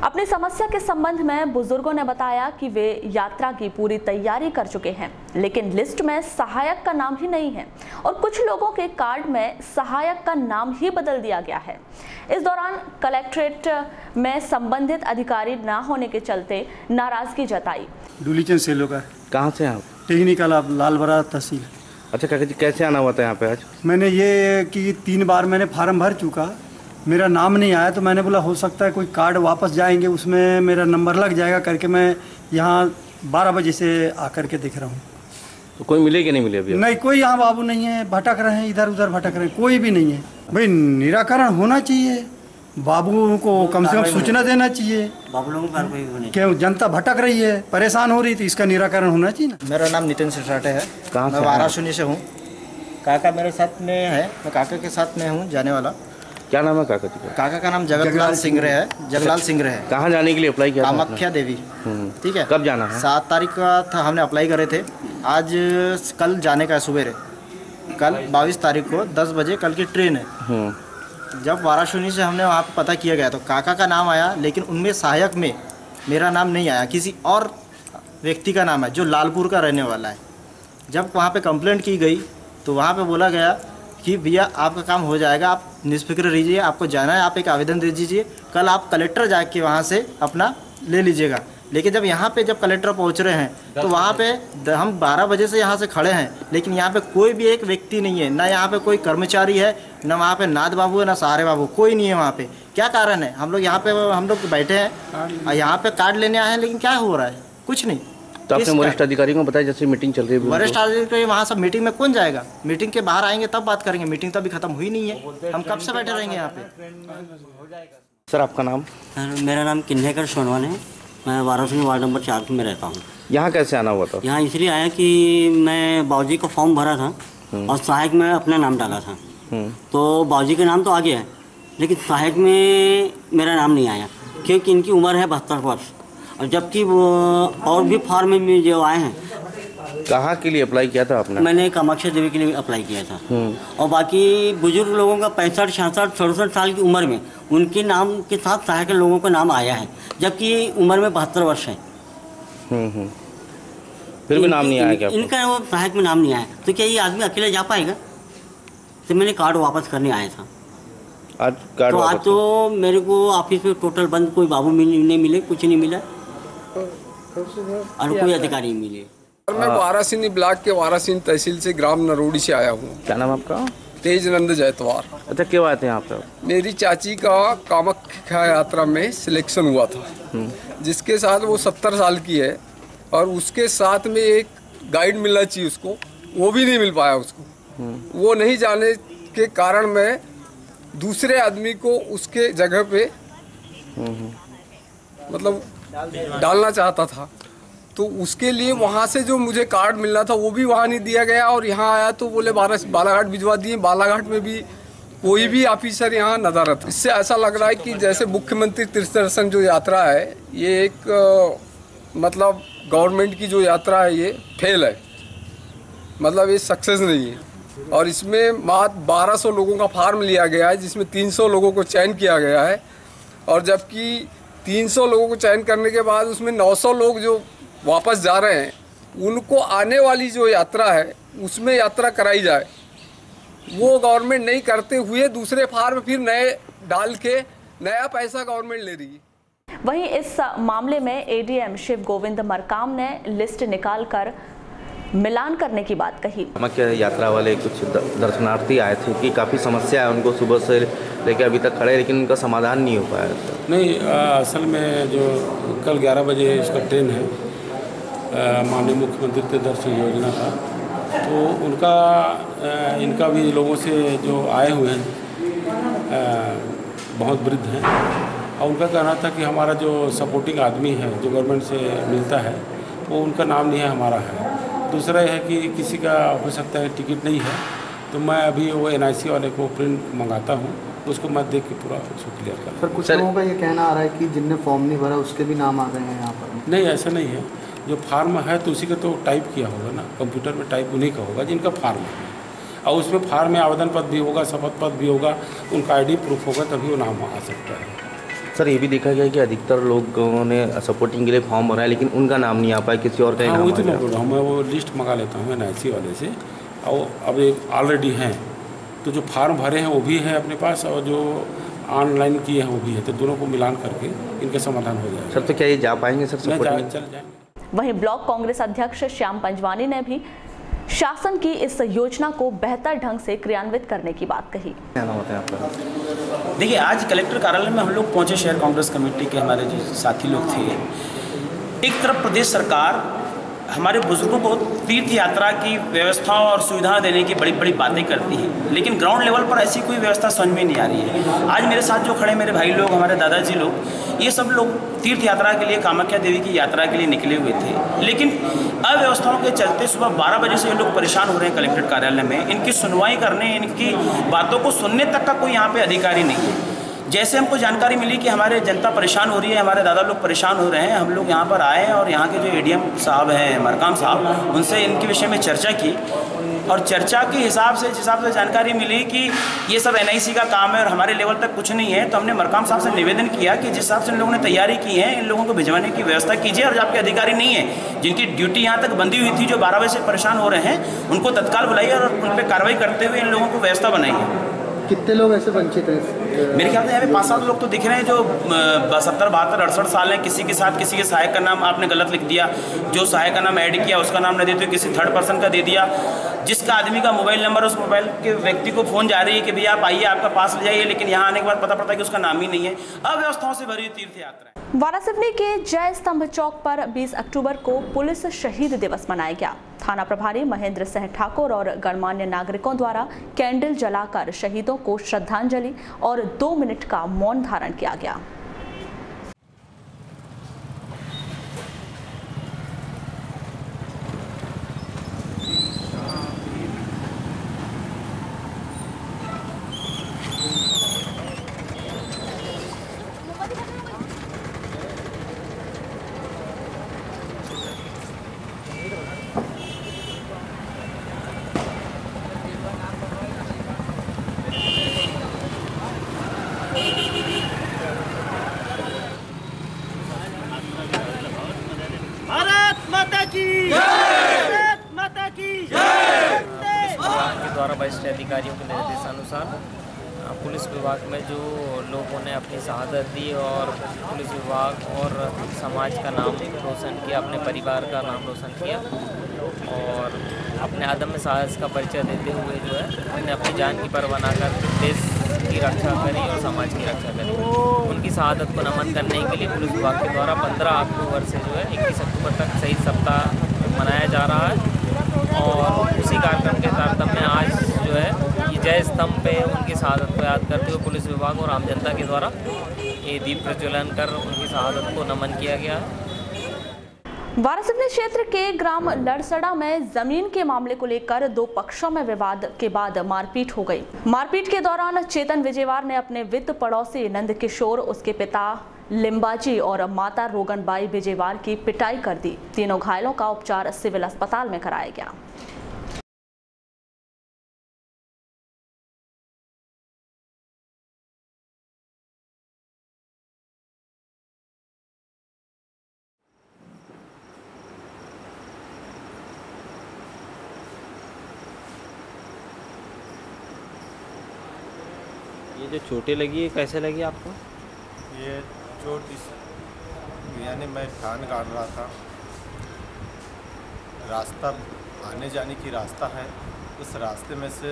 अपनी समस्या के संबंध में बुजुर्गों ने बताया कि वे यात्रा की पूरी तैयारी कर चुके हैं, लेकिन लिस्ट में सहायक का नाम ही नहीं है और कुछ लोगों के कार्ड में सहायक का नाम ही बदल दिया गया है। इस दौरान कलेक्ट्रेट में संबंधित अधिकारी न होने के चलते नाराजगी जताई। डुलीचंद सेलो का। कहाँ से आप? टेक्निकल लालबरा तहसील। अच्छा काका जी, कैसे आना हुआ था यहाँ पे आज? मैंने ये कि 3 बार मैंने फार्म भर चुका, मेरा नाम नहीं आया, तो मैंने बोला हो सकता है कोई कार्ड वापस जाएंगे उसमें मेरा नंबर लग जाएगा करके मैं यहाँ 12 बजे से आकर के देख रहा हूँ। तो कोई मिले कि नहीं मिले अभी? नहीं, कोई यहाँ बाबू नहीं है, भटक रहे हैं, इधर उधर भटक रहे हैं, कोई भी नहीं है। भाई निराकरण होना चाहिए, बाबू को कम से कम सूचना देना चाहिए। क्यों जनता भटक रही है, परेशान हो रही थी, इसका निराकरण होना चाहिए ना। मेरा नाम नितिन सिरसाटे है। कहाँ मैं वाराणसी से हूँ। काका मेरे साथ में है, मैं काका के साथ में हूँ जाने वाला। क्या नाम है काका जी का? काका का नाम जगलाल सिंगरे है। जगलाल सिंगरे है। कहाँ जाने के लिए अप्लाई किया? कामाख्या देवी। ठीक है। कब जाना है? 7 तारीख का था, हमने अप्लाई करे थे। आज कल जाने का है सुबह। कल 22 तारीख को 10 बजे कल की ट्रेन है। जब वाराणसी से हमने वहाँ पर पता किया गया तो काका का नाम आया, लेकिन उनमें सहायक में मेरा नाम नहीं आया, किसी और व्यक्ति का नाम है जो लालपुर का रहने वाला है। जब वहाँ पे कंप्लेंट की गई तो वहाँ पे बोला गया कि भैया आपका काम हो जाएगा, आप निष्फिक्र रहिए, आपको जाना है, आप एक आवेदन दे दीजिए, कल आप कलेक्टर जाके वहाँ से अपना ले लीजिएगा। लेकिन जब यहाँ पे जब कलेक्टर पहुँच रहे हैं तो वहाँ पे हम 12 बजे से यहाँ से खड़े हैं, लेकिन यहाँ पे कोई भी एक व्यक्ति नहीं है, ना यहाँ पे कोई कर्मचारी है, ना वहाँ पे नाथ बाबू है, ना सहारे बाबू, कोई नहीं है वहाँ पे। क्या कारण है? हम लोग यहाँ पे हम लोग बैठे हैं, यहाँ पे कार्ड लेने आए हैं, लेकिन क्या हो रहा है? कुछ नहीं। तो आपने वरिष्ठ अधिकारी को बताया जैसे मीटिंग चल रही है? वरिष्ठ अधिकारी वहाँ सब मीटिंग में कौन जाएगा? मीटिंग के बाहर आएंगे तब बात करेंगे, मीटिंग तो अभी खत्म हुई नहीं है, हम कब से बैठे रहेंगे यहाँ पे? सर आपका नाम? मेरा नाम किन्हेकर सोनवान है, मैं वाराणसी वार्ड नंबर 4 में रहता हूँ। यहाँ कैसे आना हुआ था? यहाँ इसलिए आया कि मैं बाबूजी को फॉर्म भरा था और सहायक में अपना नाम डाला था, तो बाबूजी का नाम तो आ गया है, लेकिन सहायक में मेरा नाम नहीं आया क्योंकि इनकी उम्र है 72 वर्ष, और जबकि वो और भी फार्म में जो आए हैं। कहाँ के लिए अप्लाई किया था आपने? मैंने कामाख्या देवी के लिए अप्लाई किया था। और बाकी बुजुर्ग लोगों का 65, 66, 67 साल की उम्र में उनके नाम के साथ सहायक लोगों का नाम आया है, जबकि उम्र में 72 वर्ष है। फिर भी नाम नहीं आया क्या? इनका वो सहायक में नाम नहीं आया, तो क्या ये आदमी अकेले जा पाएगा? तो मैंने कार्ड वापस करने आया था आज। कार्ड तो आज तो मेरे को ऑफिस में टोटल बंद, कोई बाबू नहीं मिले, कुछ नहीं मिला और कोई अधिकारी नहीं मिले। मैं वारासिनी ब्लॉक के वारासिनी तहसील से ग्राम नरोड़ी से आया हूँ। क्या नाम आपका? तेजनंद जयतवार। अच्छा, क्यों आए थे यहाँ पे? मेरी चाची का कामाख्या यात्रा में सिलेक्शन हुआ था, जिसके साथ वो 70 साल की है और उसके साथ में एक गाइड मिलना चाहिए उसको, वो भी नहीं मिल पाया उसको। वो नहीं जाने के कारण मैं दूसरे आदमी को उसके जगह पे मतलब डालना चाहता था, तो उसके लिए वहाँ से जो मुझे कार्ड मिलना था वो भी वहाँ नहीं दिया गया। और यहाँ आया तो बोले बालाघाट भिजवा दिए। बालाघाट में भी कोई भी ऑफिसर यहाँ नदारत। इससे ऐसा लग रहा है कि जैसे मुख्यमंत्री तीर्थ दर्शन जो यात्रा है, ये एक मतलब गवर्नमेंट की जो यात्रा है ये फेल है, मतलब ये सक्सेस नहीं है। और इसमें मात्र 1200 लोगों का फार्म लिया गया है, जिसमें 300 लोगों को चयन किया गया है। और जबकि 300 लोगों को चयन करने के बाद उसमें 900 लोग जो वापस जा रहे हैं, उनको आने वाली जो यात्रा है उसमें यात्रा कराई जाए, वो गवर्नमेंट नहीं करते हुए दूसरे फार्म फिर नए डाल के नया पैसा गवर्नमेंट ले रही है। वहीं इस मामले में एडीएम शिव गोविंद मरकाम ने लिस्ट निकालकर मिलान करने की बात कही। कामाख्या यात्रा वाले कुछ दर्शनार्थी आए थे कि काफ़ी समस्या है उनको, सुबह से लेकर अभी तक खड़े, लेकिन उनका समाधान नहीं हो पाया। नहीं, असल में जो कल 11 बजे इसका ट्रेन है माननीय मुख्यमंत्री तीर्थ दर्शन योजना का, तो उनका इनका भी लोगों से जो आए हुए हैं बहुत वृद्ध हैं, और उनका कहना था कि हमारा जो सपोर्टिंग आदमी है जो गवर्नमेंट से मिलता है वो उनका नाम नहीं है, हमारा है। दूसरा है कि किसी का हो सकता है टिकट नहीं है, तो मैं अभी वो NIC वाले को प्रिंट मंगाता हूँ, उसको मैं देख के पूरा उसको क्लियर कर। सर कुछ लोगों का ये कहना आ रहा है कि जिनने फॉर्म नहीं भरा उसके भी नाम आ गए हैं यहाँ पर। नहीं, ऐसा नहीं है। जो फार्म है तो उसी का तो टाइप किया होगा ना, कंप्यूटर में टाइप उन्हीं का होगा जिनका फार्म है, और उसमें फार्म में आवेदन पत्र भी होगा, शपथ पत्र भी होगा, उनका ID प्रूफ होगा, तभी वो नाम आ सकता है। सर ये भी देखा गया कि अधिकतर लोगों ने सपोर्टिंग के लिए फॉर्म भरा है, लेकिन उनका नाम नहीं आ पाया, किसी और का नाम आ गया। मैं वो लिस्ट मंगा लेता हूँ NIC वाले से, और अब एक ऑलरेडी हैं, तो जो फार्म भरे हैं वो भी है अपने पास, और जो ऑनलाइन किए हैं वो भी है, तो दोनों को मिलान करके इनका समाधान हो जाएगा। सर तो क्या ये जा पाएंगे सर? चल जाएंगे। वहीं ब्लॉक कांग्रेस अध्यक्ष श्याम पंजवानी ने भी शासन की इस योजना को बेहतर ढंग से क्रियान्वित करने की बात कही। देखिए, आज कलेक्टर कार्यालय में हम लोग पहुंचे, शहर कांग्रेस कमेटी के हमारे जो साथी लोग थे। एक तरफ प्रदेश सरकार हमारे बुजुर्गों को तीर्थ यात्रा की व्यवस्था और सुविधा देने की बड़ी बड़ी बातें करती है, लेकिन ग्राउंड लेवल पर ऐसी कोई व्यवस्था समझ में नहीं आ रही है। आज मेरे साथ जो खड़े मेरे भाई लोग, हमारे दादाजी लोग, ये सब लोग तीर्थ यात्रा के लिए, कामाख्या देवी की यात्रा के लिए निकले हुए थे, लेकिन अव्यवस्थाओं के चलते सुबह 12 बजे से ये लोग परेशान हो रहे हैं कलेक्ट्रेट कार्यालय में। इनकी सुनवाई करने, इनकी बातों को सुनने तक का कोई यहाँ पे अधिकारी नहीं है। जैसे हमको जानकारी मिली कि हमारे जनता परेशान हो रही है, हमारे दादा लोग परेशान हो रहे हैं, हम लोग यहाँ पर आए और यहाँ के जो ADM साहब हैं, मरकाम साहब, उनसे इनके विषय में चर्चा की, और चर्चा के हिसाब से जानकारी मिली कि ये सब NIC का काम है और हमारे लेवल तक कुछ नहीं है। तो हमने मरकाम साहब से निवेदन किया कि जिस हिसाब से इन लोगों ने तैयारी की है, इन लोगों को भिजवाने की व्यवस्था कीजिए, और जो आपके अधिकारी नहीं है, जिनकी ड्यूटी यहाँ तक बंदी हुई थी, जो 12 बजे से परेशान हो रहे हैं, उनको तत्काल बुलाइए और उन पर कार्रवाई करते हुए इन लोगों को व्यवस्था बनाइए। कितने लोग ऐसे वंचित हैं? मेरे ख्याल से यहाँ पे 5-7 लोग तो दिख रहे हैं जो 70, 72, 68 साल हैं। किसी के साथ किसी के सहायक का नाम आपने गलत लिख दिया, जो सहायक का नाम ऐड किया उसका नाम नहीं देते, किसी थर्ड पर्सन का दे दिया। जिसका आदमी का मोबाइल नंबर, उस मोबाइल के व्यक्ति को फ़ोन जा रही है कि भैया आप आइए, आपका पास ले जाइए, लेकिन यहाँ आने के बाद पता पड़ता है कि उसका नाम ही नहीं है। अव्यवस्थाओं से भरी तीर्थ यात्रा है। वारासिवनी के जय स्तंभ चौक पर 20 अक्टूबर को पुलिस शहीद दिवस मनाया गया। थाना प्रभारी महेंद्र सिंह ठाकुर और गणमान्य नागरिकों द्वारा कैंडल जलाकर शहीदों को श्रद्धांजलि और 2 मिनट का मौन धारण किया गया। की भारत माता की पुलिस विभाग के द्वारा वरिष्ठ अधिकारियों के निर्देशानुसार पुलिस विभाग में जो लोगों ने अपनी शहादत दी और पुलिस विभाग और समाज का नाम रोशन किया, अपने परिवार का नाम रोशन किया और अपने अदम्य साहस का परिचय देते हुए जो है उन्होंने अपनी जान की परवाह न कर देश की रक्षा करी और समाज की रक्षा करी। उनकी शहादत को नमन करने के लिए पुलिस विभाग के द्वारा 15 अक्टूबर से जो है 21 अक्टूबर तक शहीद सप्ताह मनाया जा रहा है और उसी कार्यक्रम के तारतम्य में आज जो है ये जय स्तंभ पे उनकी शहादत को याद करते हुए पुलिस विभाग और आम जनता के द्वारा ये दीप प्रज्वलन कर उनकी शहादत को नमन किया गया है। वारासिवनी क्षेत्र के ग्राम लड़सड़ा में जमीन के मामले को लेकर दो पक्षों में विवाद के बाद मारपीट हो गई। मारपीट के दौरान चेतन विजयवार ने अपने वित्त पड़ोसी नंद किशोर, उसके पिता लिम्बाजी और माता रोगनबाई विजयवार की पिटाई कर दी। तीनों घायलों का उपचार सिविल अस्पताल में कराया गया। ये जो चोटें लगी है कैसे लगी आपको? ये चोट यानी मैं धान काट रहा था, रास्ता आने जाने की रास्ता है, उस रास्ते में से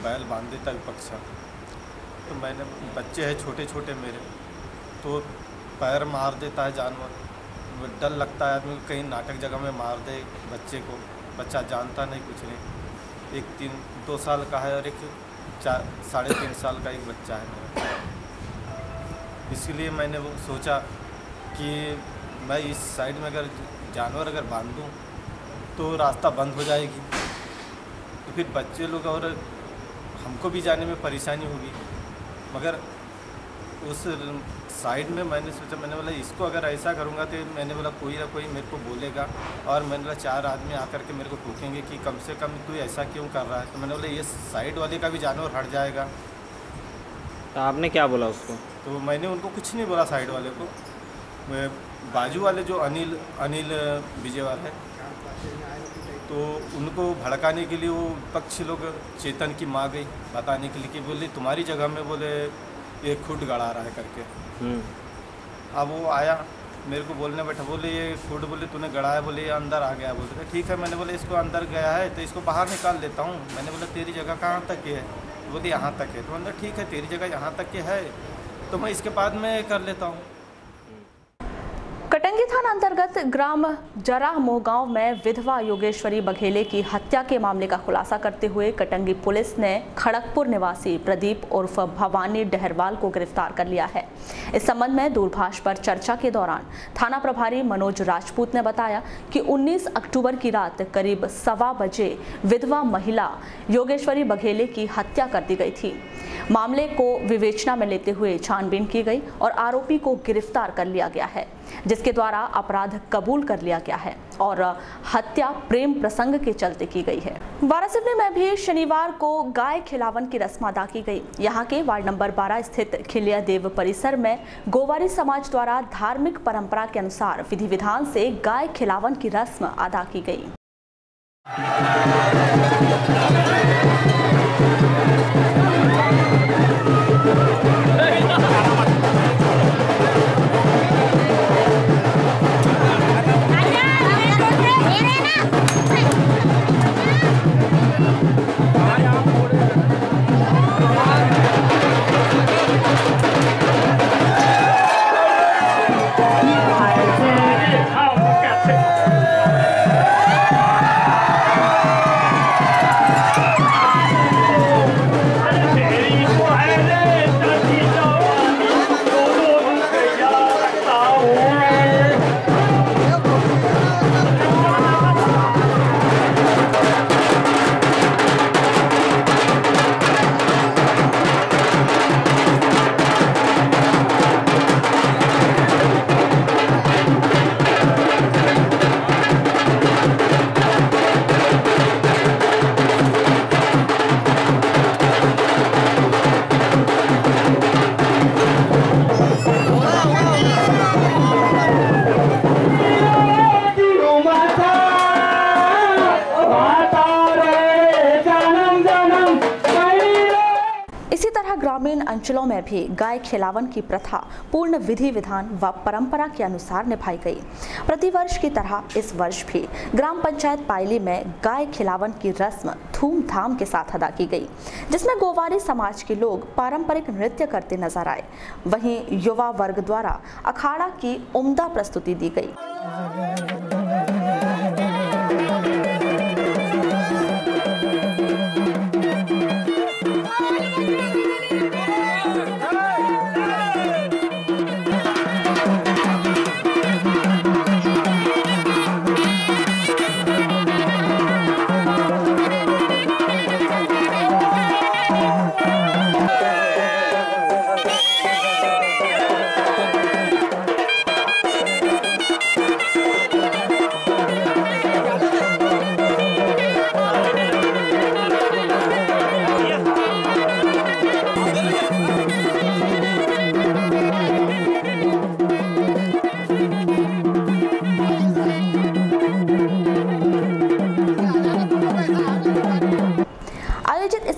बैल बांध देता विपक्षा। तो मैंने बच्चे हैं छोटे छोटे मेरे, तो पैर मार देता है जानवर। डर लगता है आदमी को कहीं नाटक जगह में मार दे बच्चे को। बच्चा जानता नहीं कुछ नहीं। एक 2 साल का है और एक 3.5 साल का एक बच्चा है मेरा। इसलिए मैंने वो सोचा कि मैं इस साइड में अगर जानवर अगर बांध दूँ तो रास्ता बंद हो जाएगी, तो फिर बच्चे लोग और हमको भी जाने में परेशानी होगी। मगर उस साइड में मैंने सोचा, मैंने बोला इसको अगर ऐसा करूँगा तो मैंने बोला कोई ना कोई मेरे को बोलेगा और मैंने बोला 4 आदमी आकर के मेरे को टोकेंगे कि कम से कम तू ऐसा क्यों कर रहा है। तो मैंने बोला ये साइड वाले का भी जानवर हट जाएगा। तो आपने क्या बोला उसको? तो मैंने उनको कुछ नहीं बोला साइड वाले को। बाजू वाले जो अनिल विजयवार है, तो उनको भड़काने के लिए वो पक्षी लोग चेतन की माँ गई बताने के लिए कि बोले तुम्हारी जगह में बोले ये खुद गड़ा रहा है करके। अब वो आया मेरे को बोलने बैठा, बोले ये खुद बोले तूने गड़ाया, बोले ये अंदर आ गया। बोलते ठीक है। मैंने बोले इसको अंदर गया है तो इसको बाहर निकाल लेता हूँ। मैंने बोला तेरी जगह कहाँ तक है? बोले यहाँ तक है। तो मैंने ठीक है तेरी जगह यहाँ तक के है तो मैं इसके बाद में कर लेता हूँ। कटंगी थाना अंतर्गत ग्राम जराह मोहगांव में विधवा योगेश्वरी बघेले की हत्या के मामले का खुलासा करते हुए कटंगी पुलिस ने खड़गपुर निवासी प्रदीप उर्फ भवानी डहरवाल को गिरफ्तार कर लिया है। इस संबंध में दूरभाष पर चर्चा के दौरान थाना प्रभारी मनोज राजपूत ने बताया कि 19 अक्टूबर की रात करीब 1:15 बजे विधवा महिला योगेश्वरी बघेले की हत्या कर दी गई थी। मामले को विवेचना में लेते हुए छानबीन की गई और आरोपी को गिरफ्तार कर लिया गया है, जिसके द्वारा अपराध कबूल कर लिया गया है और हत्या प्रेम प्रसंग के चलते की गई है। वारासिवनी में भी शनिवार को गाय खिलावन की रस्म अदा की गई। यहाँ के वार्ड नंबर 12 स्थित खिलिया देव परिसर में गोवारी समाज द्वारा धार्मिक परंपरा के अनुसार विधि विधान से गाय खिलावन की रस्म अदा की गई। ग्रामीण अंचलों में भी गाय खिलावन की प्रथा पूर्ण विधि विधान व परंपरा के अनुसार निभाई गई। प्रतिवर्ष की तरह इस वर्ष भी ग्राम पंचायत पायली में गाय खिलावन की रस्म धूमधाम के साथ अदा की गई, जिसमें गोवारी समाज के लोग पारंपरिक नृत्य करते नजर आए। वहीं युवा वर्ग द्वारा अखाड़ा की उम्दा प्रस्तुति दी गई।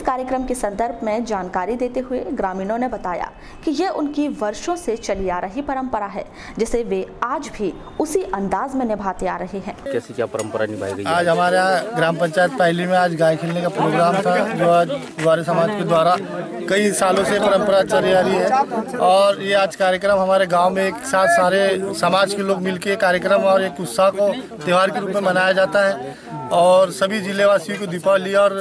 कार्यक्रम के संदर्भ में जानकारी देते हुए ग्रामीणों ने बताया कि यह उनकी वर्षों से चली आ रही परंपरा है, जिसे वे आज भी उसी अंदाज में निभाते आ रहे हैं। कैसी क्या परंपरा निभाई गई? आज हमारे यहाँ ग्राम पंचायत पायली में आज गाय खेलने का प्रोग्राम था, जो आज ग्वारी समाज के द्वारा कई सालों से परंपरा चली आ रही है। और ये आज कार्यक्रम हमारे गाँव में एक साथ सारे समाज के लोग मिलकर कार्यक्रम और एक उत्साह को त्यौहार के रूप में मनाया जाता है। और सभी जिलेवासियों को दीपावली और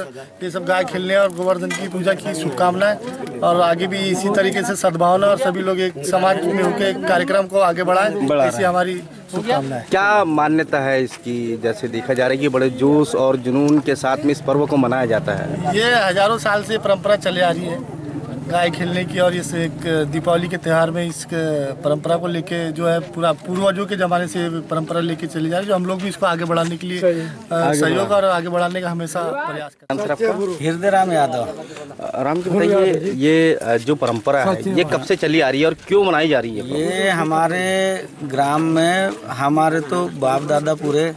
ये सब गाय खेलने और गोवर्धन की पूजा की शुभकामनाएं, और आगे भी इसी तरीके से सद्भावना और सभी लोग एक समाज में होकर कार्यक्रम को आगे बढ़ाएं, ऐसी हमारी शुभकामनाएं। क्या मान्यता है इसकी? जैसे देखा जा रहा है कि बड़े जोश और जुनून के साथ में इस पर्व को मनाया जाता है। ये हजारों साल से परंपरा चली आ रही है गाय खेलने की, और इस एक दीपावली के त्यौहार में इस परंपरा को लेके जो है पूरा पूर्वजों के ज़माने से परंपरा लेके चली जा रही है, जो हम लोग भी इसको आगे बढ़ाने के लिए सहयोग और आगे बढ़ाने का हमेशा प्रयास करते हैं। हृदय राम यादव। राम जी बताइए, ये जो परंपरा है ये कब से चली आ रही है और क्यों मनाई जा रही है? ये हमारे ग्राम में हमारे तो बाप दादा पूरे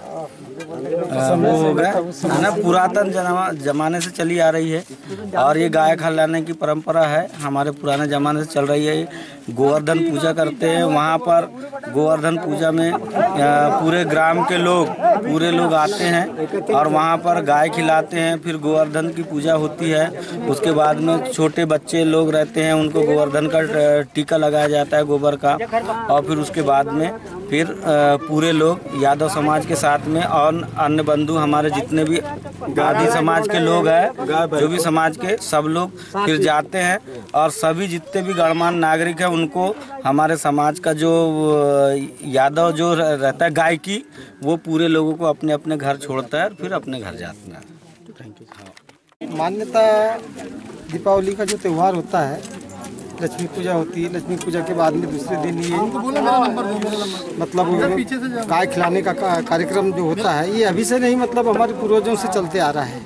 वो हो गया है ना, पुरातन जमाने से चली आ रही है। और ये गाय खिलाने की परंपरा है हमारे पुराने ज़माने से चल रही है। गोवर्धन पूजा करते हैं, वहाँ पर गोवर्धन पूजा में पूरे ग्राम के पूरे लोग आते हैं और वहाँ पर गाय खिलाते हैं। फिर गोवर्धन की पूजा होती है, उसके बाद में छोटे बच्चे लोग रहते हैं, उनको गोवर्धन का टीका लगाया जाता है गोबर का। और फिर उसके बाद में फिर पूरे लोग यादव समाज के साथ में और अन्य बंधु हमारे जितने भी गादी समाज के लोग हैं, जो भी समाज के सब लोग फिर जाते हैं। और सभी जितने भी गणमान्य नागरिक हैं उनको हमारे समाज का जो यादव जो रहता है गाय की, वो पूरे लोगों को अपने अपने घर छोड़ता है और फिर अपने घर जाते हैं। Thank you. मान्यता दीपावली का जो त्यौहार होता है, लक्ष्मी पूजा होती है, लक्ष्मी पूजा के बाद में दूसरे दिन ये मतलब गाय खिलाने का कार्यक्रम जो होता है, ये अभी से नहीं मतलब हमारे पूर्वजों से चलते आ रहा है।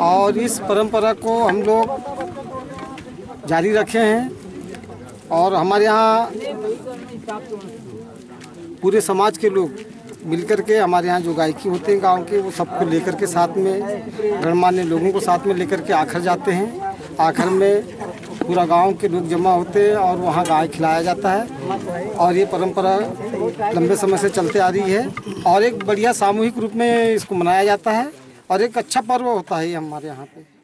और इस परंपरा को हम लोग जारी रखे हैं। और हमारे यहाँ पूरे समाज के लोग मिलकर के हमारे यहाँ जो गायकी होते हैं गांव के, वो सबको लेकर के साथ में गणमान्य लोगों को साथ में लेकर के आखिर जाते हैं। आखिर में पूरा गांव के लोग जमा होते हैं और वहाँ गाय खिलाया जाता है। और ये परंपरा लंबे समय से चलते आ रही है और एक बढ़िया सामूहिक रूप में इसको मनाया जाता है और एक अच्छा पर्व होता है ये हमारे यहाँ पे।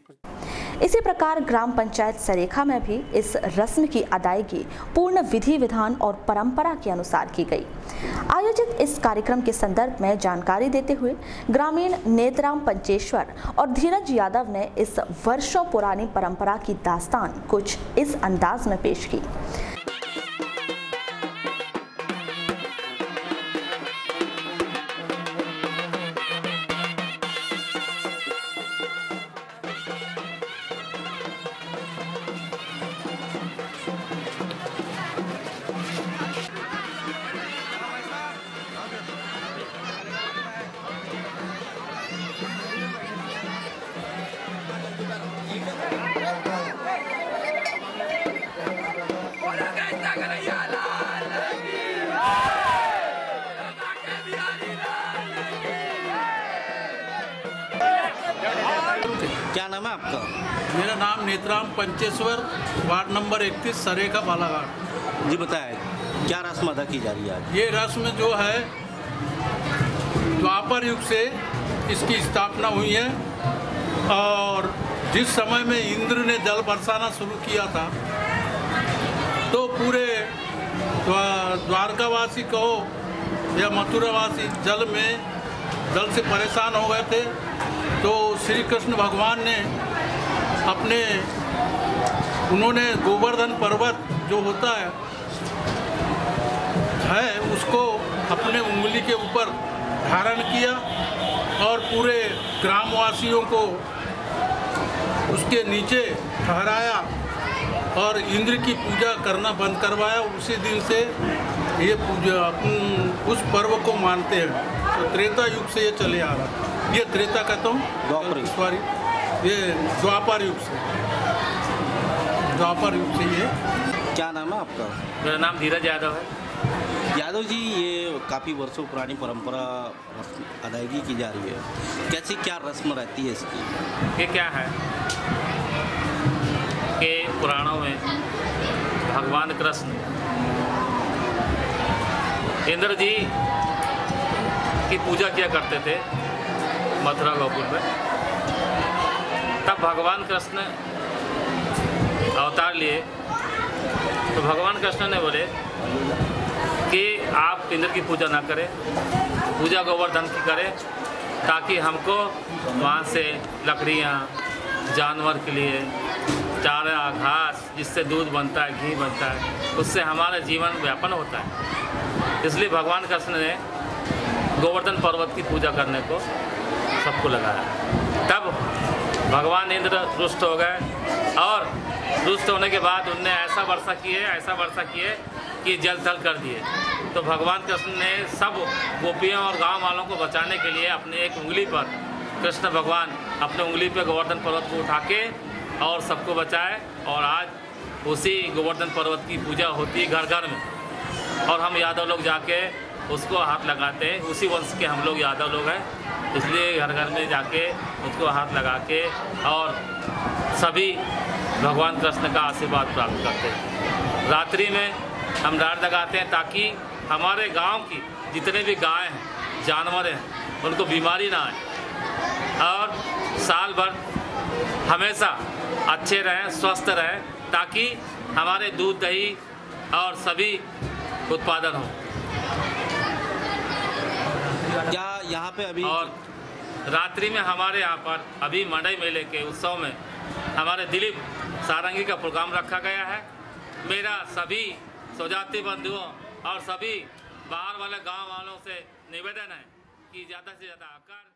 इसी प्रकार ग्राम पंचायत सरेखा में भी इस रस्म की अदायगी पूर्ण विधि विधान और परंपरा के अनुसार की गई। आयोजित इस कार्यक्रम के संदर्भ में जानकारी देते हुए ग्रामीण नेतराम पंचेश्वर और धीरज यादव ने इस वर्षों पुरानी परंपरा की दास्तान कुछ इस अंदाज में पेश की। क्या नाम है आपका? मेरा नाम नेत्राम पंचेश्वर, वार्ड नंबर 31, सरेखा बालाघाट। जी बताएं, क्या रस्म अदा की जा रही है आज? ये रस्म जो है द्वापर युग से इसकी स्थापना हुई है और जिस समय में इंद्र ने जल बरसाना शुरू किया था तो पूरे द्वारकावासी कहो या मथुरावासी जल से परेशान हो गए थे। तो श्री कृष्ण भगवान ने उन्होंने गोवर्धन पर्वत जो होता है उसको अपने उंगली के ऊपर धारण किया और पूरे ग्रामवासियों को उसके नीचे ठहराया और इंद्र की पूजा करना बंद करवाया। उसी दिन से ये पूजा उस पर्व को मानते हैं। तो त्रेता युग से ये चले आ रहा है। ये त्रेता कहता हूँ, सॉरी, ये द्वापर युग से ये। क्या नाम है आपका? मेरा नाम धीरज यादव है। यादव जी, ये काफ़ी वर्षों पुरानी परंपरा अदायगी की जा रही है, कैसी क्या रस्म रहती है इसकी? ये क्या है कि पुराणों में भगवान कृष्ण इंद्र जी की पूजा किया करते थे मथुरा गोकुल में। तब भगवान कृष्ण अवतार लिए तो भगवान कृष्ण ने बोले कि आप इंद्र की पूजा ना करें, पूजा गोवर्धन की करें, ताकि हमको वहाँ से लकड़ियाँ, जानवर के लिए चारा, घास, जिससे दूध बनता है, घी बनता है, उससे हमारा जीवन व्यापन होता है। इसलिए भगवान कृष्ण ने गोवर्धन पर्वत की पूजा करने को सबको लगाया। तब भगवान इंद्र रुष्ट हो गए और रुष्ट होने के बाद उनने ऐसा वर्षा किए कि जल थल कर दिए। तो भगवान कृष्ण ने सब गोपियों और गांव वालों को बचाने के लिए अपने एक उंगली पर, कृष्ण भगवान अपने उंगली पे गोवर्धन पर्वत को उठा के और सबको बचाए। और आज उसी गोवर्धन पर्वत की पूजा होती है घर घर में और हम यादव लोग जाके उसको हाथ लगाते हैं। उसी वंश के हम लोग यादव लोग हैं, इसलिए घर घर में जाके उसको हाथ लगा के और सभी भगवान कृष्ण का आशीर्वाद प्राप्त करते हैं। रात्रि में हम डार लगाते हैं ताकि हमारे गांव की जितने भी गाय हैं, जानवर हैं, उनको बीमारी ना आए और साल भर हमेशा अच्छे रहें, स्वस्थ रहें, ताकि हमारे दूध, दही और सभी उत्पादन हो। क्या यहाँ पे अभी और रात्रि में हमारे यहाँ पर अभी मंडई मेले के उत्सव में हमारे दिलीप सारंगी का प्रोग्राम रखा गया है। मेरा सभी स्वजाति बंधुओं और सभी बाहर वाले गांव वालों से निवेदन है कि ज़्यादा से ज़्यादा आकर।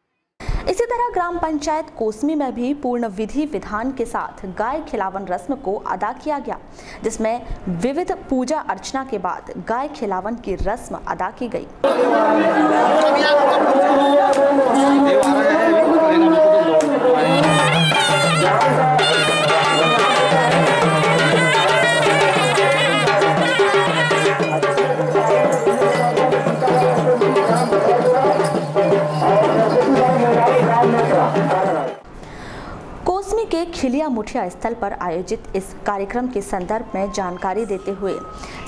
इसी तरह ग्राम पंचायत कोसमी में भी पूर्ण विधि विधान के साथ गाय खिलावन रस्म को अदा किया गया, जिसमें विविध पूजा अर्चना के बाद गाय खिलावन की रस्म अदा की गई। कोसमी के खिलिया मुठिया स्थल पर आयोजित इस कार्यक्रम के संदर्भ में जानकारी देते हुए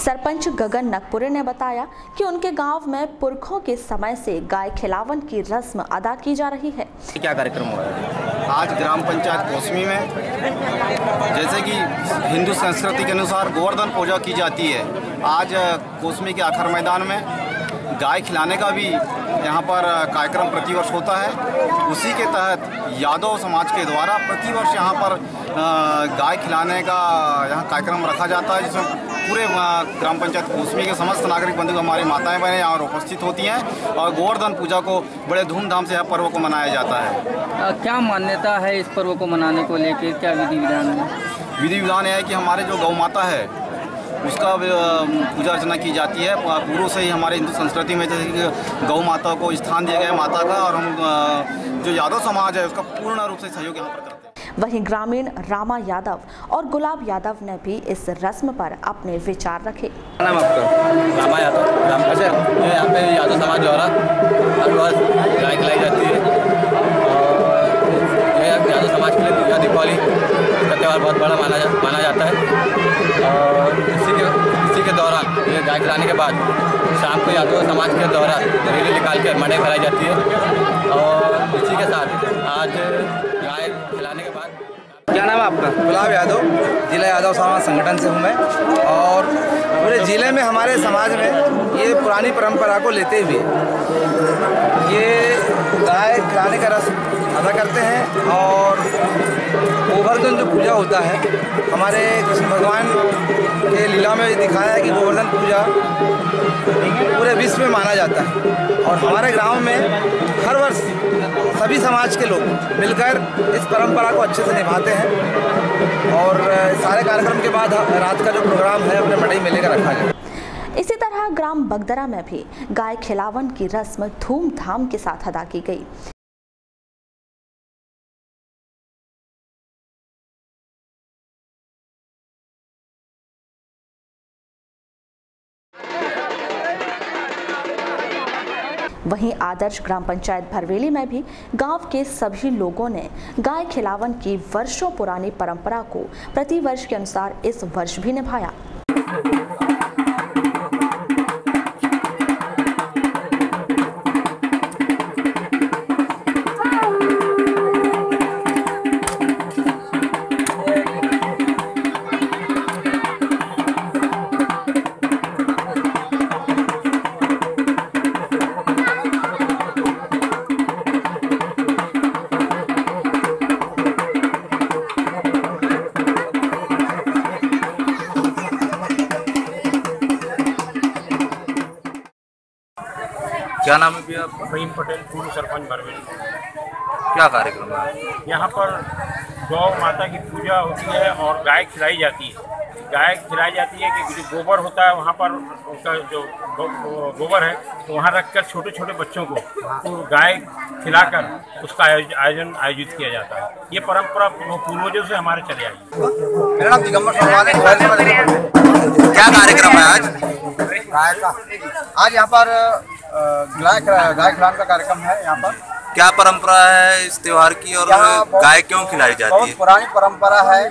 सरपंच गगन नकपुरे ने बताया कि उनके गांव में पुरखों के समय से गाय खिलावन की रस्म अदा की जा रही है। क्या कार्यक्रम हो रहा है आज ग्राम पंचायत कोसमी में? जैसे कि हिंदू संस्कृति के अनुसार गोवर्धन पूजा की जाती है, आज कोसमी के आखर मैदान में गाय खिलाने का भी यहाँ पर कार्यक्रम प्रतिवर्ष होता है। उसी के तहत यादव समाज के द्वारा प्रतिवर्ष यहाँ पर गाय खिलाने का यहाँ कार्यक्रम रखा जाता है, जिसमें पूरे ग्राम पंचायत कोसमी के समस्त नागरिक बंधु, हमारी माताएं बहनें यहाँ उपस्थित होती हैं और गोवर्धन पूजा को बड़े धूमधाम से यह पर्व को मनाया जाता है। क्या मान्यता है इस पर्व को मनाने को लेकर, क्या विधि विधान है? विधि विधान है कि हमारे जो गौ माता है उसका पूजा अर्चना की जाती है। पूर्व से ही हमारे हिंदू संस्कृति में जैसे कि गौ माता को स्थान दिया गया है माता का, और हम जो यादव समाज है उसका पूर्ण रूप से सहयोग यहाँ पर करते हैं। वहीं ग्रामीण रामा यादव और गुलाब यादव ने भी इस रस्म पर अपने विचार रखे। नाम आपका? रामा यादव। यहाँ पे यादव समाज द्वारा हर रोज गाय खिलाई जाती है और यादव समाज के लिए त्यौहार बहुत बड़ा माना जाता है। और इसी के दौरान ये गाय खिलाने के बाद शाम को यादव समाज के द्वारा रैली निकाल कर मड़ई भराई जाती है। और इसी के साथ आज गाय खिलाने के बाद क्या नाम है आपका? गुलाब यादव, जिला यादव समाज संगठन से हूँ मैं। और पूरे ज़िले में हमारे समाज में ये पुरानी परंपरा को लेते हुए ये गाय खिलाने का रस्म अदा करते हैं। और गोवर्धन जो पूजा होता है, हमारे कृष्ण भगवान के लीला में दिखाया है कि गोवर्धन पूजा पूरे विश्व में माना जाता है। और हमारे गांव में हर वर्ष सभी समाज के लोग मिलकर इस परंपरा को अच्छे से निभाते हैं। और सारे कार्यक्रम के बाद रात का जो प्रोग्राम है अपने मड़ई मेले का रखा गया। इसी तरह ग्राम बगदरा में भी गाय खिलावन की रस्म धूमधाम के साथ अदा की गई। वहीं आदर्श ग्राम पंचायत भरवेली में भी गांव के सभी लोगों ने गाय खिलावन की वर्षों पुरानी परंपरा को प्रतिवर्ष के अनुसार इस वर्ष भी निभाया। क्या नाम है भैया आपका? फहीम पटेल, पूर्व सरपंच भरवेली। क्या कार्यक्रम है? यहाँ पर गौ माता की पूजा होती है और गाय खिलाई जाती है। गाय खिलाई जाती है कि जो गोबर होता है वहाँ पर उसका जो गोबर है तो वहाँ रखकर छोटे छोटे बच्चों को तो गाय खिलाकर उसका आयोजित किया जाता है। ये परंपरा पूर्वजों से हमारे चले आई है। मेरा नाम दिगंबर सोनवाल है। क्या कार्यक्रम है आज? गाय का आज यहाँ पर गाय खिलाने का कार्यक्रम है। यहाँ पर क्या परंपरा है इस त्योहार की और गाय क्यों खिलाई जाती है? बहुत पुरानी परंपरा है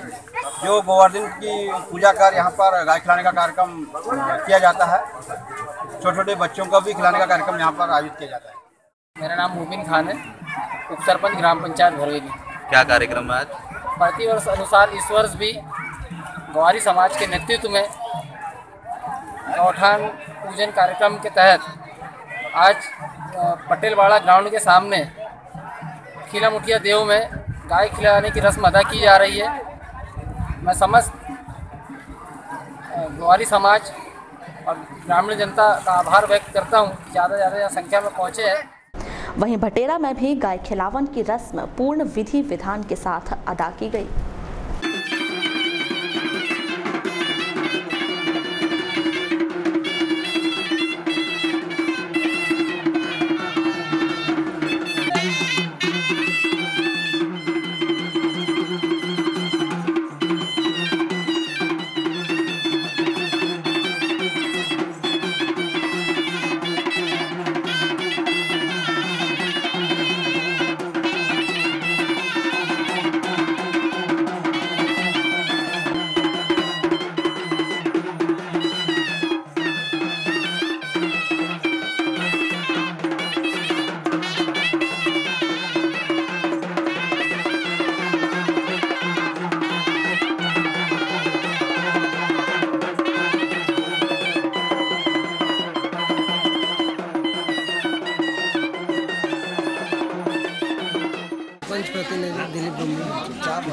जो गोवर्धन की पूजा कर यहाँ पर गाय खिलाने का कार्यक्रम किया जाता है। छोटे छोटे बच्चों को भी खिलाने का कार्यक्रम यहाँ पर आयोजित किया जाता है। मेरा नाम मुबिन खान है, उप सरपंच ग्राम पंचायत भरवेली। क्या कार्यक्रम है आज? प्रतिवर्ष अनुसार इस वर्ष भी ग्वारी समाज के नेतृत्व में गौठान पूजन कार्यक्रम के तहत आज पटेलवाड़ा ग्राउंड के सामने खिला मुठिया देव में गाय खिलाने की रस्म अदा की जा रही है। मैं समस्त ग्वारी समाज और ग्रामीण जनता का आभार व्यक्त करता हूँ, ज़्यादा से ज़्यादा संख्या में पहुँचे हैं। वहीं भटेरा में भी गाय खिलावन की रस्म पूर्ण विधि विधान के साथ अदा की गई।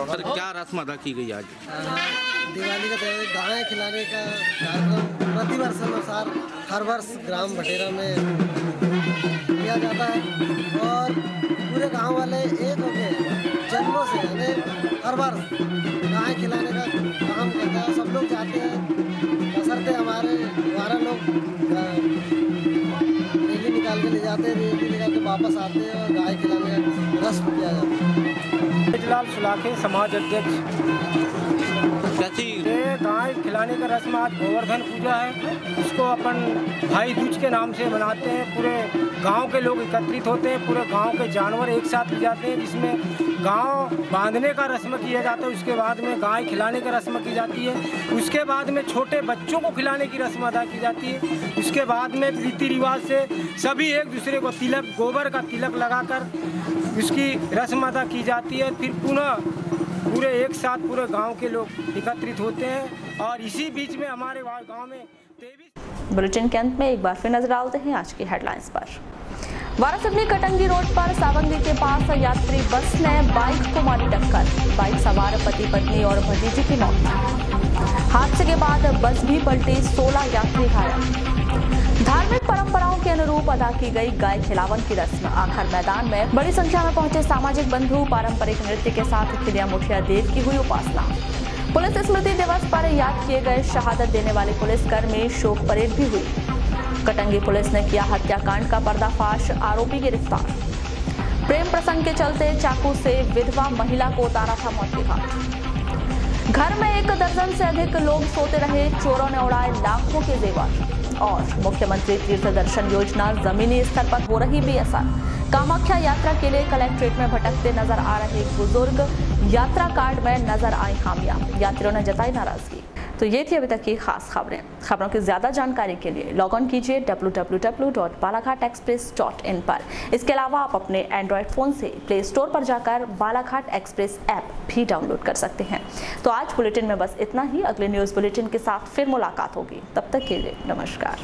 सर क्या रस्म अदा की गई आज? दिवाली का त्यौहार गाय खिलाने का कार्यक्रम प्रतिवर्ष अनुसार हर वर्ष ग्राम भटेरा में किया जाता है। और पूरे गांव वाले एक होकर जन्मों से यानी हर वर्ष गाय खिलाने का काम करता है। सब लोग जाते हैं, बशर्ते हमारे द्वारा लोग रैली निकाल के ले जाते हैं, रैली निकाल के वापस आते हैं और गाय खिलाने का रस्म किया जाता है। लाल सुलाखे समाज अध्यक्ष। कैसी में गाय खिलाने का रस्म आज गोवर्धन पूजा है। इसको अपन भाई दूज के नाम से मनाते हैं। पूरे गांव के लोग एकत्रित होते हैं, पूरे गांव के जानवर एक साथ ले जाते हैं, जिसमें गांव बांधने का रस्म किया जाता है। उसके बाद में गाय खिलाने का रस्म की जाती है। उसके बाद में छोटे बच्चों को खिलाने की रस्म अदा की जाती है। उसके बाद में रीति रिवाज से सभी एक दूसरे को तिलक, गोबर का तिलक लगाकर उसकी रस्म अदा की जाती है। फिर पुनः पूरे एक साथ पूरे गांव के लोग एकत्रित होते हैं और इसी बीच में हमारे गांव में बुलेटिन के अंत में एक बार फिर नजर डालते हैं आज की हेडलाइंस पर। वारासिवनी कटंगी रोड पर सावंगी के पास यात्री बस ने बाइक को मारी टक्कर। बाइक सवार पति पत्नी और भतीजी की मौत। हादसे के बाद बस भी पलटी, 16 यात्री घायल। धार्मिक परंपराओं के अनुरूप अदा की गई गाय खिलावन की रस्म। आखिर मैदान में बड़ी संख्या में पहुंचे सामाजिक बंधु। पारंपरिक नृत्य के साथ खिलिया मुखिया देव की हुई उपासना। पुलिस स्मृति दिवस पर याद किए गए शहादत देने वाले पुलिसकर्मी, शोक परेड भी हुई। कटंगी पुलिस ने किया हत्याकांड का पर्दाफाश, आरोपी गिरफ्तार। प्रेम प्रसंग के चलते चाकू से विधवा महिला को उतारा था मौत के घाट। घर में 1 दर्जन से अधिक लोग सोते रहे, चोरों ने उड़ाए लाखों के जेवर। और मुख्यमंत्री तीर्थ दर्शन योजना जमीनी स्तर पर हो रही बेअसर। कामाख्या यात्रा के लिए कलेक्ट्रेट में भटकते नजर आ रहे बुजुर्ग, यात्रा कार्ड में नजर आई खामियां। यात्रियों ने जताई नाराजगी। तो ये थी अभी तक की खास खबरों की ज्यादा जानकारी के लिए लॉग ऑन कीजिए www.balaghatexpress.in पर। इसके अलावा आप अपने एंड्रॉयड फोन से प्ले स्टोर पर जाकर बालाघाट एक्सप्रेस ऐप भी डाउनलोड कर सकते हैं। तो आज बुलेटिन में बस इतना ही। अगले न्यूज बुलेटिन के साथ फिर मुलाकात होगी, तब तक के लिए नमस्कार।